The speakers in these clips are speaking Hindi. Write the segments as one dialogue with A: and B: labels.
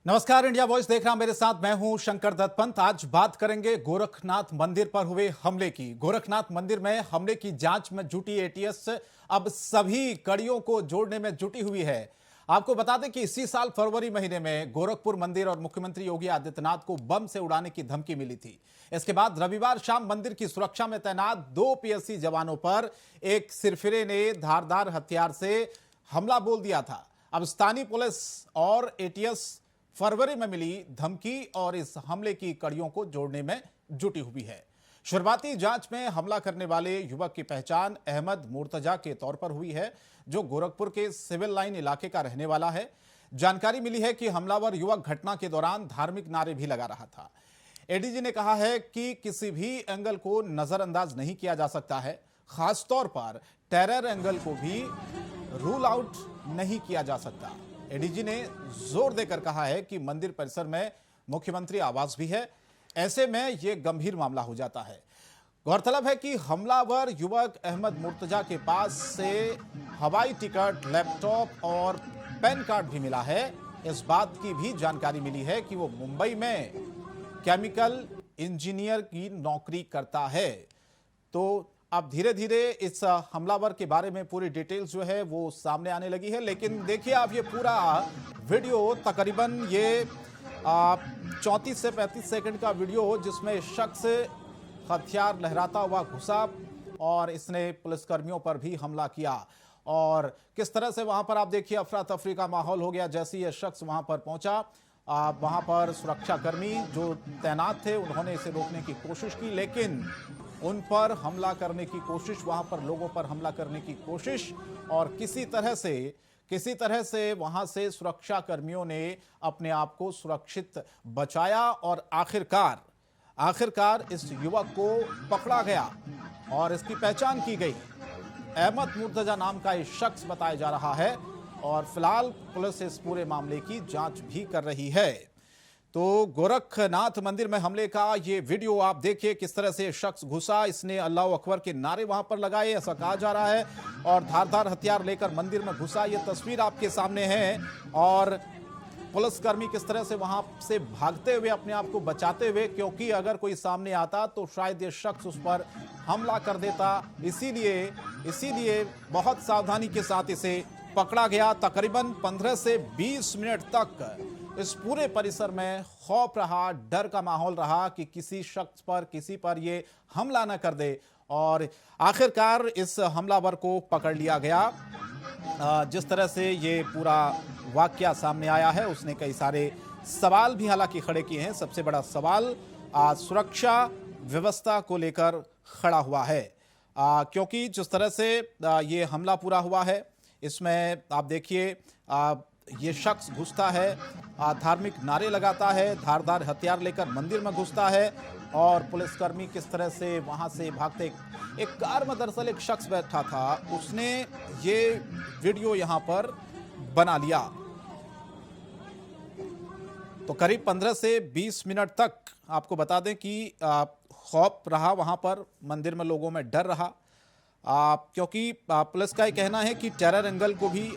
A: नमस्कार, इंडिया वॉइस देख रहा मेरे साथ मैं हूं शंकर दत्त पंत। आज बात करेंगे गोरखनाथ मंदिर पर हुए हमले की। गोरखनाथ मंदिर में हमले की जांच में जुटी एटीएस अब सभी कड़ियों को जोड़ने में जुटी हुई है। आपको बता दें कि इसी साल फरवरी महीने में गोरखपुर मंदिर और मुख्यमंत्री योगी आदित्यनाथ को बम से उड़ाने की धमकी मिली थी। इसके बाद रविवार शाम मंदिर की सुरक्षा में तैनात 2 पीएससी जवानों पर एक सिरफिरे ने धारदार हथियार से हमला बोल दिया था। अब स्थानीय पुलिस और एटीएस फरवरी में मिली धमकी और इस हमले की कड़ियों को जोड़ने में जुटी हुई है। शुरुआती जांच में हमला करने वाले युवक की पहचान अहमद मुर्तजा के तौर पर हुई है, जो गोरखपुर के सिविल लाइन इलाके का रहने वाला है। जानकारी मिली है कि हमलावर युवक घटना के दौरान धार्मिक नारे भी लगा रहा था। एडीजी ने कहा है कि किसी भी एंगल को नजरअंदाज नहीं किया जा सकता है, खासतौर पर टेरर एंगल को भी रूल आउट नहीं किया जा सकता। एडीजी ने जोर देकर कहा है कि मंदिर परिसर में मुख्यमंत्री आवास भी है, ऐसे में यह गंभीर मामला हो जाता है। गौरतलब है कि हमलावर युवक अहमद मुर्तजा के पास से हवाई टिकट, लैपटॉप और पैन कार्ड भी मिला है। इस बात की भी जानकारी मिली है कि वो मुंबई में केमिकल इंजीनियर की नौकरी करता है। तो अब धीरे धीरे इस हमलावर के बारे में पूरी डिटेल्स जो है वो सामने आने लगी है। लेकिन देखिए आप, ये पूरा वीडियो तकरीबन ये 34 से 35 सेकंड का वीडियो, जिसमें शख्स हथियार लहराता हुआ घुसा और इसने पुलिसकर्मियों पर भी हमला किया। और किस तरह से वहां पर आप देखिए अफरा तफरी का माहौल हो गया जैसे ये शख्स वहां पर पहुंचा। वहां पर सुरक्षाकर्मी जो तैनात थे उन्होंने इसे रोकने की कोशिश की, लेकिन उन पर हमला करने की कोशिश, वहां पर लोगों पर हमला करने की कोशिश, और किसी तरह से वहां से सुरक्षा कर्मियों ने अपने आप को सुरक्षित बचाया और आखिरकार इस युवक को पकड़ा गया और इसकी पहचान की गई। अहमद मुर्तजा नाम का एक शख्स बताया जा रहा है और फिलहाल पुलिस इस पूरे मामले की जांच भी कर रही है। तो गोरखनाथ मंदिर में हमले का ये वीडियो आप देखिए, किस तरह से शख्स घुसा, इसने अल्लाह अकबर के नारे वहां पर लगाए ऐसा कहा जा रहा है और धारदार हथियार लेकर मंदिर में घुसा। ये तस्वीर आपके सामने है और पुलिसकर्मी किस तरह से वहां से भागते हुए अपने आप को बचाते हुए, क्योंकि अगर कोई सामने आता तो शायद ये शख्स उस पर हमला कर देता। इसीलिए बहुत सावधानी के साथ इसे पकड़ा गया। तकरीबन 15 से 20 मिनट तक इस पूरे परिसर में खौफ रहा, डर का माहौल रहा कि किसी शख्स पर, किसी पर ये हमला न कर दे, और आखिरकार इस हमलावर को पकड़ लिया गया। जिस तरह से ये पूरा वाकया सामने आया है, उसने कई सारे सवाल भी हालांकि खड़े किए हैं। सबसे बड़ा सवाल सुरक्षा व्यवस्था को लेकर खड़ा हुआ है, क्योंकि जिस तरह से ये हमला पूरा हुआ है, इसमें आप देखिए ये शख्स घुसता है, धार्मिक नारे लगाता है, धारदार हथियार लेकर मंदिर में घुसता है और पुलिसकर्मी किस तरह से वहां से भागते। एक कार में दरअसल एक शख्स बैठा था, उसने ये वीडियो यहां पर बना लिया। तो करीब 15 से 20 मिनट तक आपको बता दें कि खौफ रहा वहां पर, मंदिर में लोगों में डर रहा, क्योंकि पुलिस का यह कहना है कि टेरर एंगल को भी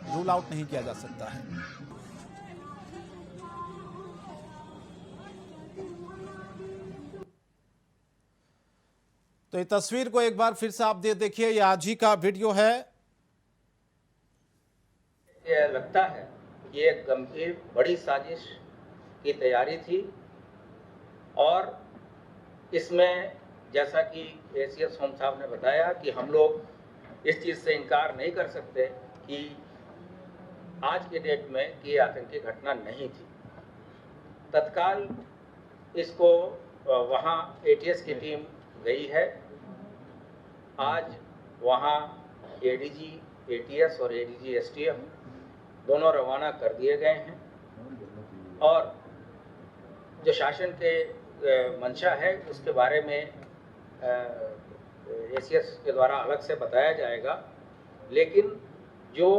A: रूल आउट नहीं किया जा सकता है। तो ये तस्वीर को एक बार फिर से आप देखिए, ये आज ही का वीडियो है।
B: ये लगता है कि एक गंभीर बड़ी साजिश की तैयारी थी और इसमें जैसा कि एसीएस होम साहब ने बताया कि हम लोग इस चीज़ से इनकार नहीं कर सकते कि आज के डेट में ये आतंकी घटना नहीं थी। तत्काल इसको वहाँ एटीएस की टीम गई है। आज वहाँ एडीजी एटीएस और एडीजी एसटीएफ दोनों रवाना कर दिए गए हैं और जो शासन के मंशा है उसके बारे में एसीएस के द्वारा अलग से बताया जाएगा। लेकिन जो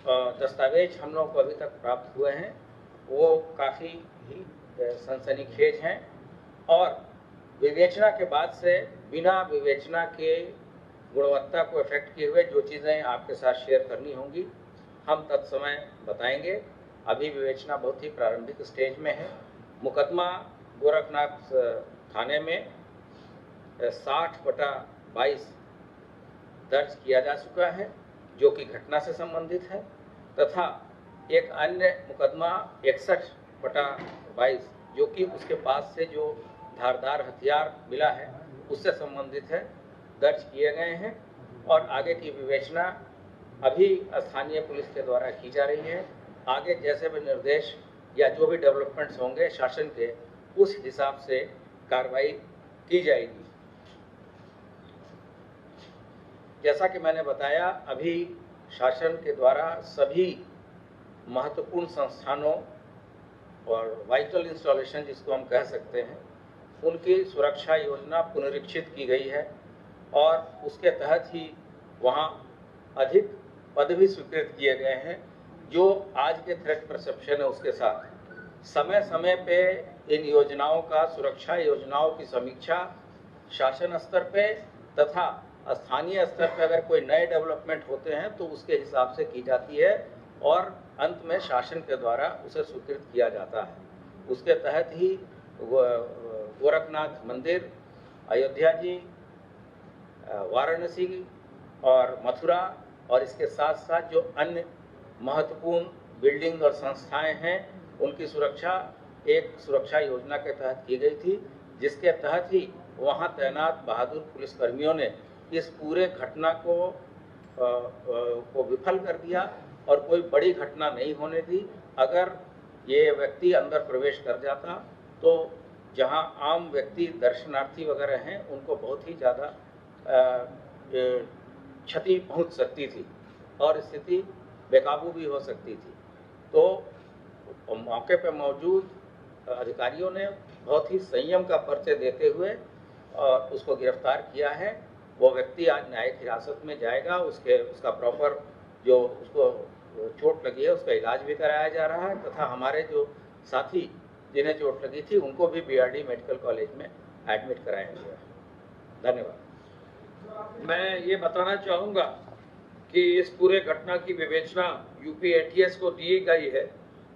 B: दस्तावेज हम लोग को अभी तक प्राप्त हुए हैं वो काफ़ी ही सनसनीखेज हैं और विवेचना के बाद से बिना विवेचना के गुणवत्ता को इफेक्ट किए हुए जो चीज़ें आपके साथ शेयर करनी होंगी हम तत्समय बताएंगे अभी विवेचना बहुत ही प्रारंभिक स्टेज में है। मुकदमा गोरखनाथ थाने में 60/22 दर्ज किया जा चुका है, जो कि घटना से संबंधित है, तथा एक अन्य मुकदमा 61/22 जो कि उसके पास से जो धारदार हथियार मिला है उससे संबंधित है, दर्ज किए गए हैं और आगे की विवेचना अभी स्थानीय पुलिस के द्वारा की जा रही है। आगे जैसे भी निर्देश या जो भी डेवलपमेंट्स होंगे शासन के, उस हिसाब से कार्रवाई की जाएगी। जैसा कि मैंने बताया, अभी शासन के द्वारा सभी महत्वपूर्ण संस्थानों और वाइटल इंस्टॉलेशन जिसको हम कह सकते हैं, उनकी सुरक्षा योजना पुनरीक्षित की गई है और उसके तहत ही वहाँ अधिक पद भी स्वीकृत किए गए हैं। जो आज के थ्रेट परसेप्शन है उसके साथ समय समय पे इन योजनाओं का, सुरक्षा योजनाओं की समीक्षा शासन स्तर पे तथा स्थानीय स्तर पर अगर कोई नए डेवलपमेंट होते हैं तो उसके हिसाब से की जाती है और अंत में शासन के द्वारा उसे स्वीकृत किया जाता है। उसके तहत ही गोरखनाथ मंदिर, अयोध्या जी, वाराणसी और मथुरा और इसके साथ साथ जो अन्य महत्वपूर्ण बिल्डिंग और संस्थाएं हैं, उनकी सुरक्षा एक सुरक्षा योजना के तहत की गई थी, जिसके तहत ही वहां तैनात बहादुर पुलिसकर्मियों ने इस पूरे घटना को विफल कर दिया और कोई बड़ी घटना नहीं होने दी। अगर ये व्यक्ति अंदर प्रवेश कर जाता तो जहां आम व्यक्ति, दर्शनार्थी वगैरह हैं, उनको बहुत ही ज़्यादा क्षति पहुंच सकती थी और स्थिति बेकाबू भी हो सकती थी। तो मौके पर मौजूद अधिकारियों ने बहुत ही संयम का परिचय देते हुए उसको गिरफ्तार किया है। वो व्यक्ति आज न्यायिक हिरासत में जाएगा। उसका प्रॉपर जो उसको चोट लगी है उसका इलाज भी कराया जा रहा है तथा हमारे जो साथी जिन्हें चोट लगी थी उनको भी बीआरडी मेडिकल कॉलेज में एडमिट कराया गया है। धन्यवाद।
C: मैं ये बताना चाहूँगा कि इस पूरे घटना की विवेचना यूपी एटीएस को दी गई है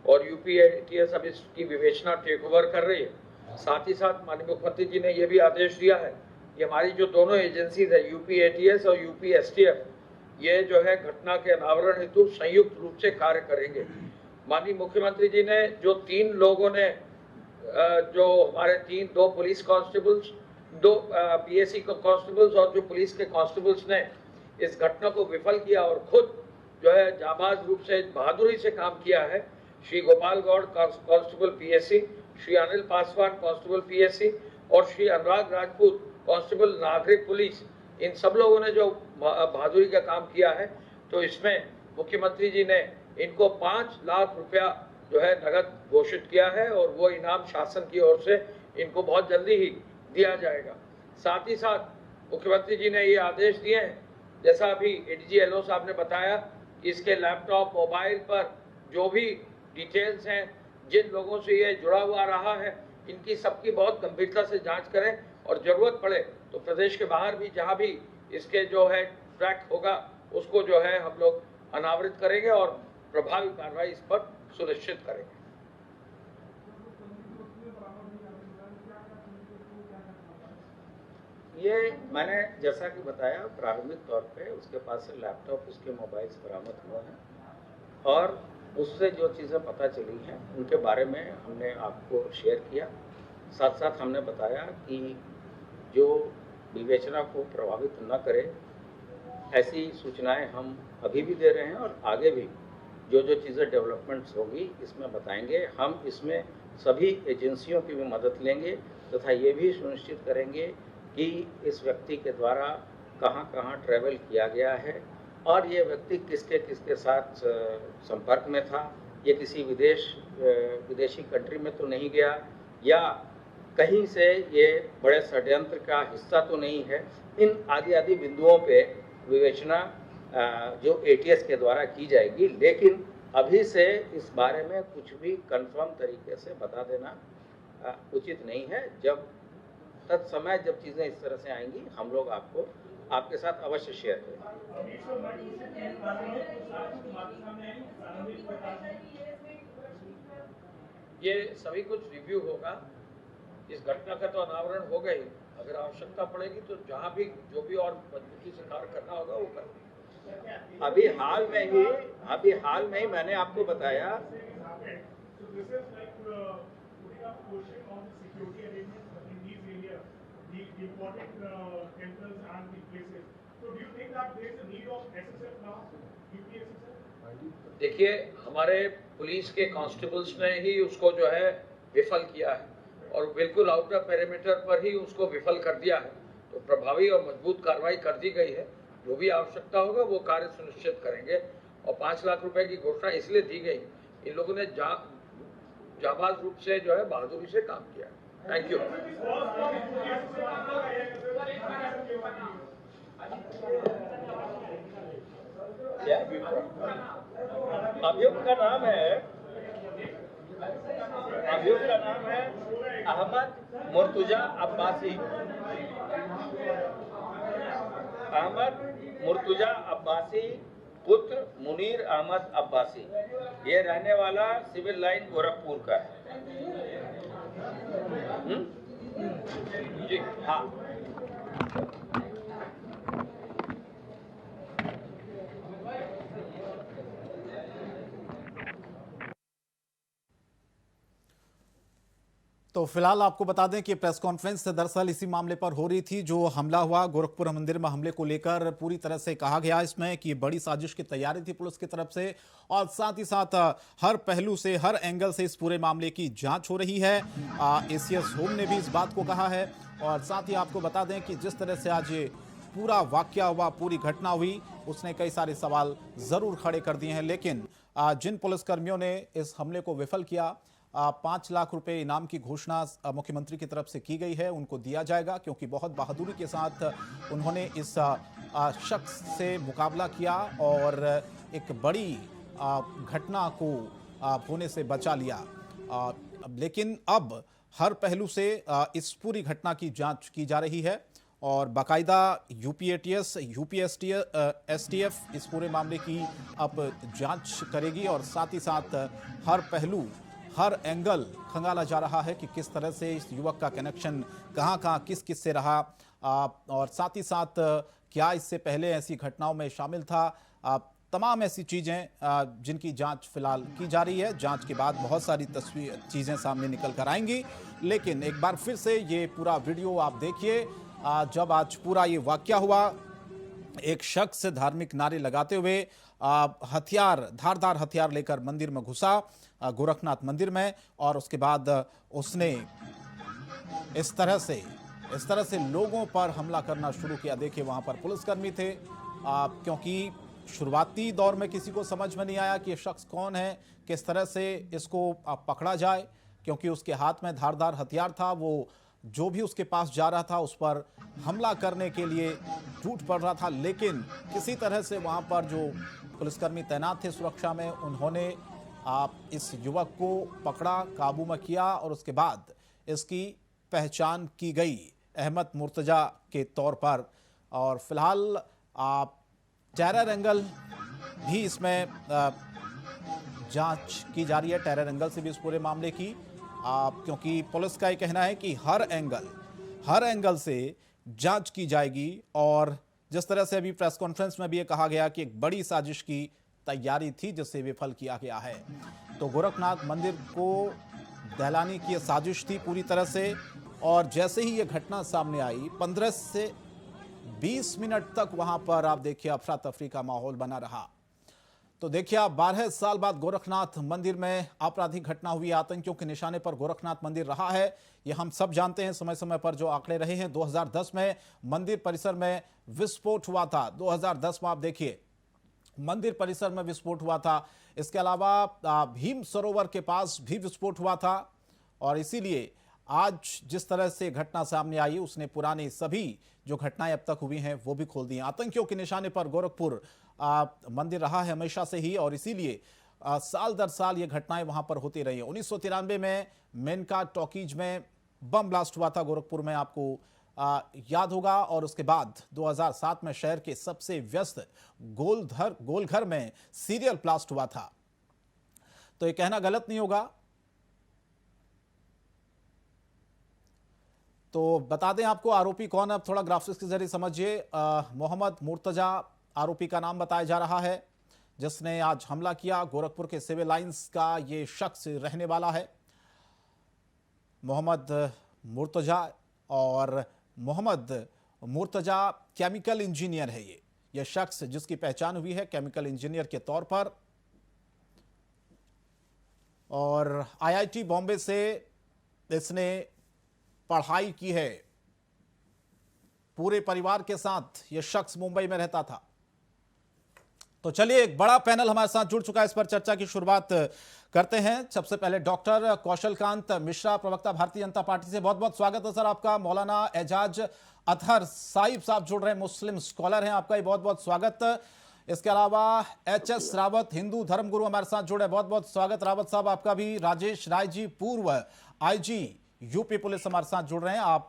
C: और यूपी एटीएस अब इसकी विवेचना टेक ओवर कर रही है। साथ ही साथ माननीय मुख्यमंत्री जी ने यह भी आदेश दिया है कि हमारी जो दोनों एजेंसीज है, यूपी एटीएस और यूपी एसटीएफ, ये जो है घटना के अनावरण हेतु संयुक्त रूप से कार्य करेंगे। माननीय मुख्यमंत्री जी ने जो 3 लोगों ने जो हमारे 2 पुलिस कांस्टेबल्स, 2 पीएससी कांस्टेबल्स और जो पुलिस के कांस्टेबल्स ने इस घटना को विफल किया और खुद जो है जाबाज रूप से बहादुरी से काम किया है, Shri Gopal Gaur constable PSC, Shri Anil Paswan constable PSC और श्री अनुराग राजपूत कांस्टेबल नागरिक पुलिस, इन सब लोगों ने जो बहादुरी का काम किया है, तो इसमें मुख्यमंत्री जी ने इनको 5 लाख रुपया जो है नगद घोषित किया है और वो इनाम शासन की ओर से इनको बहुत जल्दी ही दिया जाएगा। साथ ही साथ मुख्यमंत्री जी ने ये आदेश दिए हैं, जैसा अभी एडीजी एलओ साहब ने बताया, इसके लैपटॉप, मोबाइल पर जो भी डिटेल्स हैं, जिन लोगों से ये जुड़ा हुआ रहा है, इनकी सबकी बहुत गंभीरता से जांच करें और जरूरत पड़े तो प्रदेश के बाहर भी जहां भी इसके जो है ट्रैक होगा उसको जो है हम लोग अनावृत करेंगे और प्रभावी कार्रवाई इस पर सुनिश्चित करेंगे।
B: ये मैंने जैसा कि बताया, प्रारंभिक तौर पे उसके पास से लैपटॉप, उसके मोबाइल्स बरामद हुए हैं और उससे जो चीज़ें पता चली हैं उनके बारे में हमने आपको शेयर किया। साथ साथ हमने बताया कि जो विवेचना को प्रभावित न करे ऐसी सूचनाएं हम अभी भी दे रहे हैं और आगे भी जो जो चीज़ें डेवलपमेंट्स होगी इसमें बताएंगे। हम इसमें सभी एजेंसियों की भी मदद लेंगे तथा ये भी सुनिश्चित करेंगे कि इस व्यक्ति के द्वारा कहां कहां ट्रैवल किया गया है और ये व्यक्ति किसके साथ संपर्क में था। ये किसी विदेशी कंट्री में तो नहीं गया या कहीं से ये बड़े षड्यंत्र का हिस्सा तो नहीं है। इन आदि बिंदुओं पे विवेचना जो एटीएस के द्वारा की जाएगी, लेकिन अभी से इस बारे में कुछ भी कंफर्म तरीके से बता देना उचित नहीं है। जब तत्समय जब चीज़ें इस तरह से आएंगी हम लोग आपके साथ अवश्य शेयर करेंगे।
C: ये सभी कुछ रिव्यू होगा। इस घटना का तो अनावरण हो गई, अगर आवश्यकता पड़ेगी तो जहाँ भी जो भी और मजबूती से कार्य करना होगा वो करेंगे।
B: अभी हाल में ही मैंने आपको बताया
C: देखिए, हमारे पुलिस के कांस्टेबल्स ने ही उसको जो है विफल किया है और बिल्कुल आउटर पेरीमीटर पर ही उसको विफल कर दिया है, तो प्रभावी और मजबूत कार्रवाई कर दी गई है। जो भी आवश्यकता होगा वो कार्य सुनिश्चित करेंगे और 5 लाख रुपए की घोषणा इसलिए दी गई, इन लोगों ने जाबाज रूप से जो है बहादुरी से काम किया। Thank you.
B: अभियुक्त का नाम है अहमद मुर्तुजा अब्बासी पुत्र मुनीर अहमद अब्बासी। ये रहने वाला सिविल लाइन गोरखपुर का है। जी हाँ।
A: तो फिलहाल आपको बता दें कि प्रेस कॉन्फ्रेंस दरअसल इसी मामले पर हो रही थी। जो हमला हुआ गोरखपुर मंदिर में, हमले को लेकर पूरी तरह से कहा गया इसमें कि बड़ी साजिश की तैयारी थी पुलिस की तरफ से और साथ ही साथ हर पहलू से, हर एंगल से इस पूरे मामले की जांच हो रही है। एसीएस होम ने भी इस बात को कहा है और साथ ही आपको बता दें कि जिस तरह से आज ये पूरा वाकया हुआ, पूरी घटना हुई, उसने कई सारे सवाल जरूर खड़े कर दिए हैं। लेकिन जिन पुलिसकर्मियों ने इस हमले को विफल किया, 5 लाख रुपए इनाम की घोषणा मुख्यमंत्री की तरफ से की गई है, उनको दिया जाएगा क्योंकि बहुत बहादुरी के साथ उन्होंने इस शख्स से मुकाबला किया और एक बड़ी घटना को होने से बचा लिया। लेकिन अब हर पहलू से इस पूरी घटना की जांच की जा रही है और बाकायदा यूपीएटीएस, एसटीएफ इस पूरे मामले की अब जांच करेगी और साथ ही साथ हर पहलू, हर एंगल खंगाला जा रहा है कि किस तरह से इस युवक का कनेक्शन कहां किस से रहा और साथ ही साथ क्या इससे पहले ऐसी घटनाओं में शामिल था। तमाम ऐसी चीज़ें जिनकी जांच फिलहाल की जा रही है। जांच के बाद बहुत सारी चीज़ें सामने निकल कर आएंगी। लेकिन एक बार फिर से ये पूरा वीडियो आप देखिए। जब आज पूरा ये वाकया हुआ, एक शख्स धार्मिक नारे लगाते हुए धारदार हथियार लेकर मंदिर में घुसा, गोरखनाथ मंदिर में, और उसके बाद उसने इस तरह से लोगों पर हमला करना शुरू किया। देखिए वहां पर पुलिसकर्मी थे, क्योंकि शुरुआती दौर में किसी को समझ में नहीं आया कि ये शख्स कौन है, किस तरह से इसको पकड़ा जाए, क्योंकि उसके हाथ में धारदार हथियार था। वो जो भी उसके पास जा रहा था उस पर हमला करने के लिए टूट पड़ रहा था। लेकिन किसी तरह से वहां पर जो पुलिसकर्मी तैनात थे सुरक्षा में, उन्होंने इस युवक को पकड़ा, काबू में किया और उसके बाद इसकी पहचान की गई अहमद मुर्तजा के तौर पर। और फिलहाल टेरर एंगल भी इसमें जांच की जा रही है, टेरर एंगल से भी इस पूरे मामले की, क्योंकि पुलिस का ये कहना है कि हर एंगल से जांच की जाएगी। और जिस तरह से अभी प्रेस कॉन्फ्रेंस में भी ये कहा गया कि एक बड़ी साजिश की तैयारी थी जिसे विफल किया गया है। तो गोरखनाथ मंदिर को दहलाने की यह साजिश थी पूरी तरह से। और जैसे ही ये घटना सामने आई, 15 से 20 मिनट तक वहां पर आप देखिए अफरा तफरी का माहौल बना रहा। तो देखिए, 12 साल बाद गोरखनाथ मंदिर में आपराधिक घटना हुई, आतंकियों के निशाने पर गोरखनाथ मंदिर रहा है, ये हम सब जानते हैं। समय समय पर जो आंकड़े रहे हैं, 2010 में मंदिर परिसर में विस्फोट हुआ था। 2010 में आप देखिए मंदिर परिसर में विस्फोट हुआ था। इसके अलावा भीम सरोवर के पास भी विस्फोट हुआ था। और इसीलिए आज जिस तरह से घटना सामने आई, उसने पुरानी सभी जो घटनाएं अब तक हुई हैं वो भी खोल दी हैं। आतंकियों के निशाने पर गोरखपुर मंदिर रहा है हमेशा से ही, और इसीलिए साल दर साल ये घटनाएं वहां पर होती रही हैं। 1993 में मेनका टॉकीज में बम ब्लास्ट हुआ था गोरखपुर में, आपको याद होगा। और उसके बाद 2007 में शहर के सबसे व्यस्त गोलघर में सीरियल ब्लास्ट हुआ था। तो ये कहना गलत नहीं होगा तो बता दें आपको आरोपी कौन है, अब थोड़ा ग्राफिक्स के जरिए समझिए। मोहम्मद मुर्तजा आरोपी का नाम बताया जा रहा है, जिसने आज हमला किया। गोरखपुर के सिविल लाइंस का ये शख्स रहने वाला है, मोहम्मद मुर्तजा। और मोहम्मद मुर्तजा केमिकल इंजीनियर है। ये शख्स जिसकी पहचान हुई है केमिकल इंजीनियर के तौर पर, और आईआईटी बॉम्बे से इसने पढ़ाई की है। पूरे परिवार के साथ यह शख्स मुंबई में रहता था। तो चलिए, एक बड़ा पैनल हमारे साथ जुड़ चुका है, इस पर चर्चा की शुरुआत करते हैं। सबसे पहले डॉक्टर कौशलकांत मिश्रा, प्रवक्ता भारतीय जनता पार्टी से। बहुत बहुत स्वागत है सर आपका। मौलाना एजाज अतहर साहिब साहब जुड़ रहे हैं, मुस्लिम स्कॉलर हैं, आपका भी बहुत बहुत स्वागत। इसके अलावा एचएस रावत, हिंदू धर्मगुरु, हमारे साथ जुड़े, बहुत बहुत स्वागत रावत साहब आपका भी। राजेश राय जी, पूर्व आईजी यूपी पुलिस, हमारे साथ जुड़ रहे हैं, आप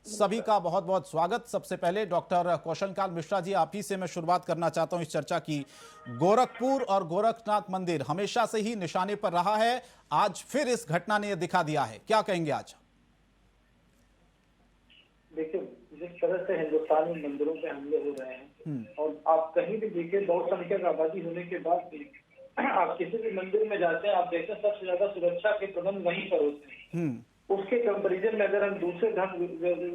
A: सभी का बहुत बहुत स्वागत। सबसे पहले डॉक्टर कौशलकांत मिश्रा जी, आप ही से मैं शुरुआत करना चाहता हूं इस चर्चा की। गोरखपुर और गोरखनाथ मंदिर हमेशा से ही निशाने पर रहा है, आज फिर इस घटना ने यह दिखा दिया है, क्या कहेंगे आज?
D: देखिए, जिस तरह से हिंदुस्तान में मंदिरों पे हमले हो रहे हैं, और आप कहीं भी देखिए बहुसंख्यक आबादी होने के बाद भी आप किसी भी मंदिर में जाते हैं, आप देखते हैं सबसे ज्यादा सुरक्षा के प्रबंध वहीं पर होते हैं। उसके कंपेरिजन में अगर हम दूसरे धर्म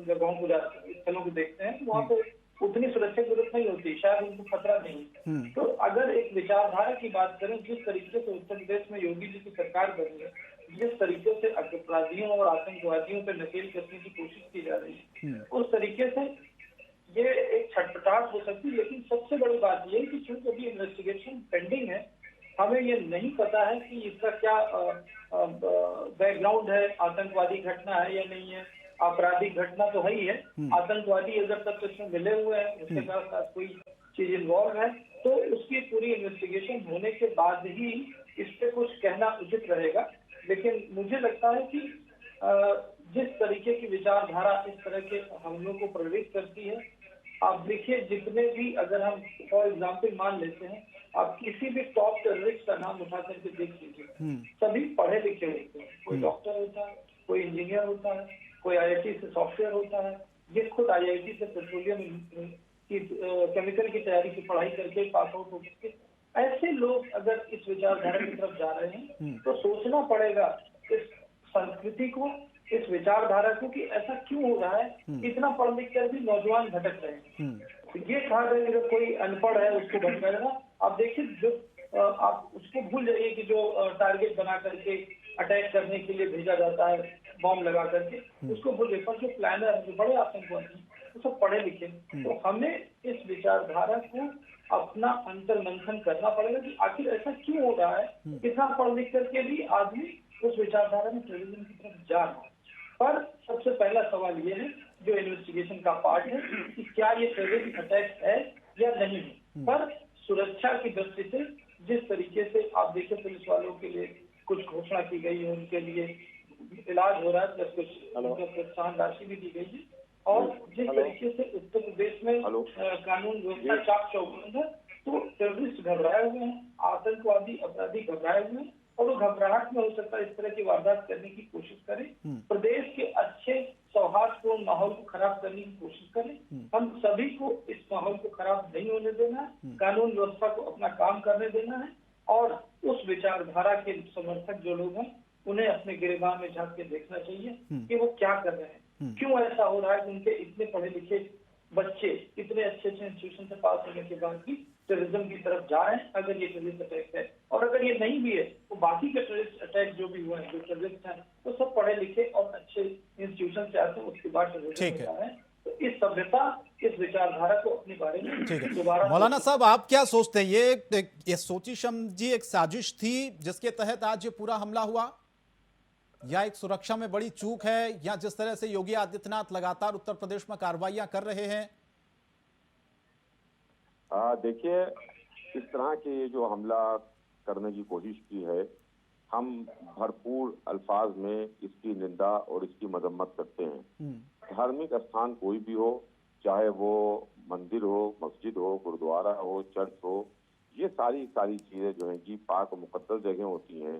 D: जगहों को स्थलों को देखते हैं, वहाँ पे उतनी सुरक्षा की जरूरत नहीं होती, शायद उनको खतरा नहीं। तो अगर एक विचारधारा की बात करें, जिस तरीके से उत्तर प्रदेश में योगी जी की सरकार बनी है, जिस तरीके से अपराधियों और आतंकवादियों पर नकेल कसने की कोशिश की जा रही है, उस तरीके से ये एक छटपटाहट हो सकती है। लेकिन सबसे बड़ी बात यह है कि चूंकि अभी इन्वेस्टिगेशन पेंडिंग है, हमें ये नहीं पता है कि इसका क्या बैकग्राउंड है, आतंकवादी घटना है या नहीं है। आपराधिक घटना तो है ही है, आतंकवादी अगर तक तो इसमें मिले हुए हैं, उसके साथ कोई चीज इन्वॉल्व है, तो उसकी पूरी इन्वेस्टिगेशन होने के बाद ही इस पे कुछ कहना उचित रहेगा। लेकिन मुझे लगता है कि जिस तरीके की विचारधारा इस तरह के हमलों को प्रेरित करती है, आप देखिए जितने भी, अगर हम फॉर एग्जाम्पल मान लेते हैं, आप किसी भी टॉप टेररिस्ट का नाम उठा करके देख लीजिए, सभी पढ़े लिखे होते हैं। कोई डॉक्टर होता है, कोई इंजीनियर होता है, कोई आईआईटी से सॉफ्टवेयर होता है, ये खुद आईआईटी से पेट्रोलियम की केमिकल की तैयारी की पढ़ाई करके पास आउट हो चुके। ऐसे लोग अगर इस विचारधारा की तरफ जा रहे हैं, तो सोचना पड़ेगा इस संस्कृति को, इस विचारधारा को, कि ऐसा क्यों हो रहा है, इतना पढ़ लिख कर भी नौजवान भटक रहे हैं। ये कहा जाए कि कोई अनपढ़ है उसको भटकाएगा, आप देखिए जो आप उसको भूल जाइए कि जो टारगेट बना करके अटैक करने के लिए भेजा जाता है बॉम्ब लगा करके, उसको भूल जाइए। पर जो प्लानर है, जो बड़े आतंकवादी, वो सब पढ़े लिखे। तो हमें इस विचारधारा को अपना अंतर्मंथन करना पड़ेगा कि आखिर ऐसा क्यों हो रहा है, इतना पढ़ लिख करके भी आदमी उस विचारधारा में टेररिज्म की तरफ जा रहा है। पर सबसे पहला सवाल ये है, जो इन्वेस्टिगेशन का पार्ट है, कि क्या ये टेररिस्ट अटैक है या नहीं है। पर सुरक्षा की दृष्टि से जिस तरीके से आप देखिए, पुलिस वालों के लिए कुछ घोषणा की गई है, उनके लिए इलाज हो रहा है, प्लस कुछ प्रोत्साहन राशि भी दी गई है, और जिस तरीके से उत्तर प्रदेश में कानून व्यवस्था चाक चौबंद है, तो टेररिस्ट घबराए हुए हैं, आतंकवादी अपराधी घबराए हुए हैं, और वो घबराहट में हो सकता है इस तरह की वारदात करने की कोशिश करें, प्रदेश के अच्छे सौहार्दपूर्ण माहौल को खराब करने की कोशिश करें। हम सभी को इस माहौल को खराब नहीं होने देना है, कानून व्यवस्था को अपना काम करने देना है, और उस विचारधारा के समर्थक जो लोग हैं, उन्हें अपने गिरबान में झांक के देखना चाहिए कि वो क्या कर रहे हैं, क्यों ऐसा हो रहा है। उनके इतने पढ़े लिखे बच्चे इतने अच्छे अच्छे इंस्टीट्यूशन से पास होने के बाद भी टेररिज्म की तरफ जा रहे हैं। अगर ये टेररिस्ट अटैक है, और अगर ये नहीं भी है, तो बाकी के टेररिस्ट अटैक जो भी हुए हैं, जो टेररिस्ट हैं, वो सब पढ़े लिखे और अच्छे इंस्टीट्यूशन से आते हैं, उसके बाद टेररिज्म में जा रहे हैं। तो इस सभ्यता, इस विचारधारा को अपने बारे में दोबारा।
A: मौलाना साहब, आप क्या सोचते हैं, ये सोची समझी एक साजिश थी जिसके तहत आज ये पूरा हमला हुआ, या एक सुरक्षा में बड़ी चूक है, या जिस तरह से योगी आदित्यनाथ लगातार उत्तर प्रदेश में कार्रवाइयां कर रहे हैं?
E: देखिए, इस तरह के जो हमला करने की कोशिश की है, हम भरपूर अल्फाज में इसकी निंदा और इसकी मजम्मत करते हैं। धार्मिक स्थान कोई भी हो, चाहे वो मंदिर हो, मस्जिद हो, गुरुद्वारा हो, चर्च हो, ये सारी चीजें जो हैं कि पाक मुकद्दस जगह होती हैं,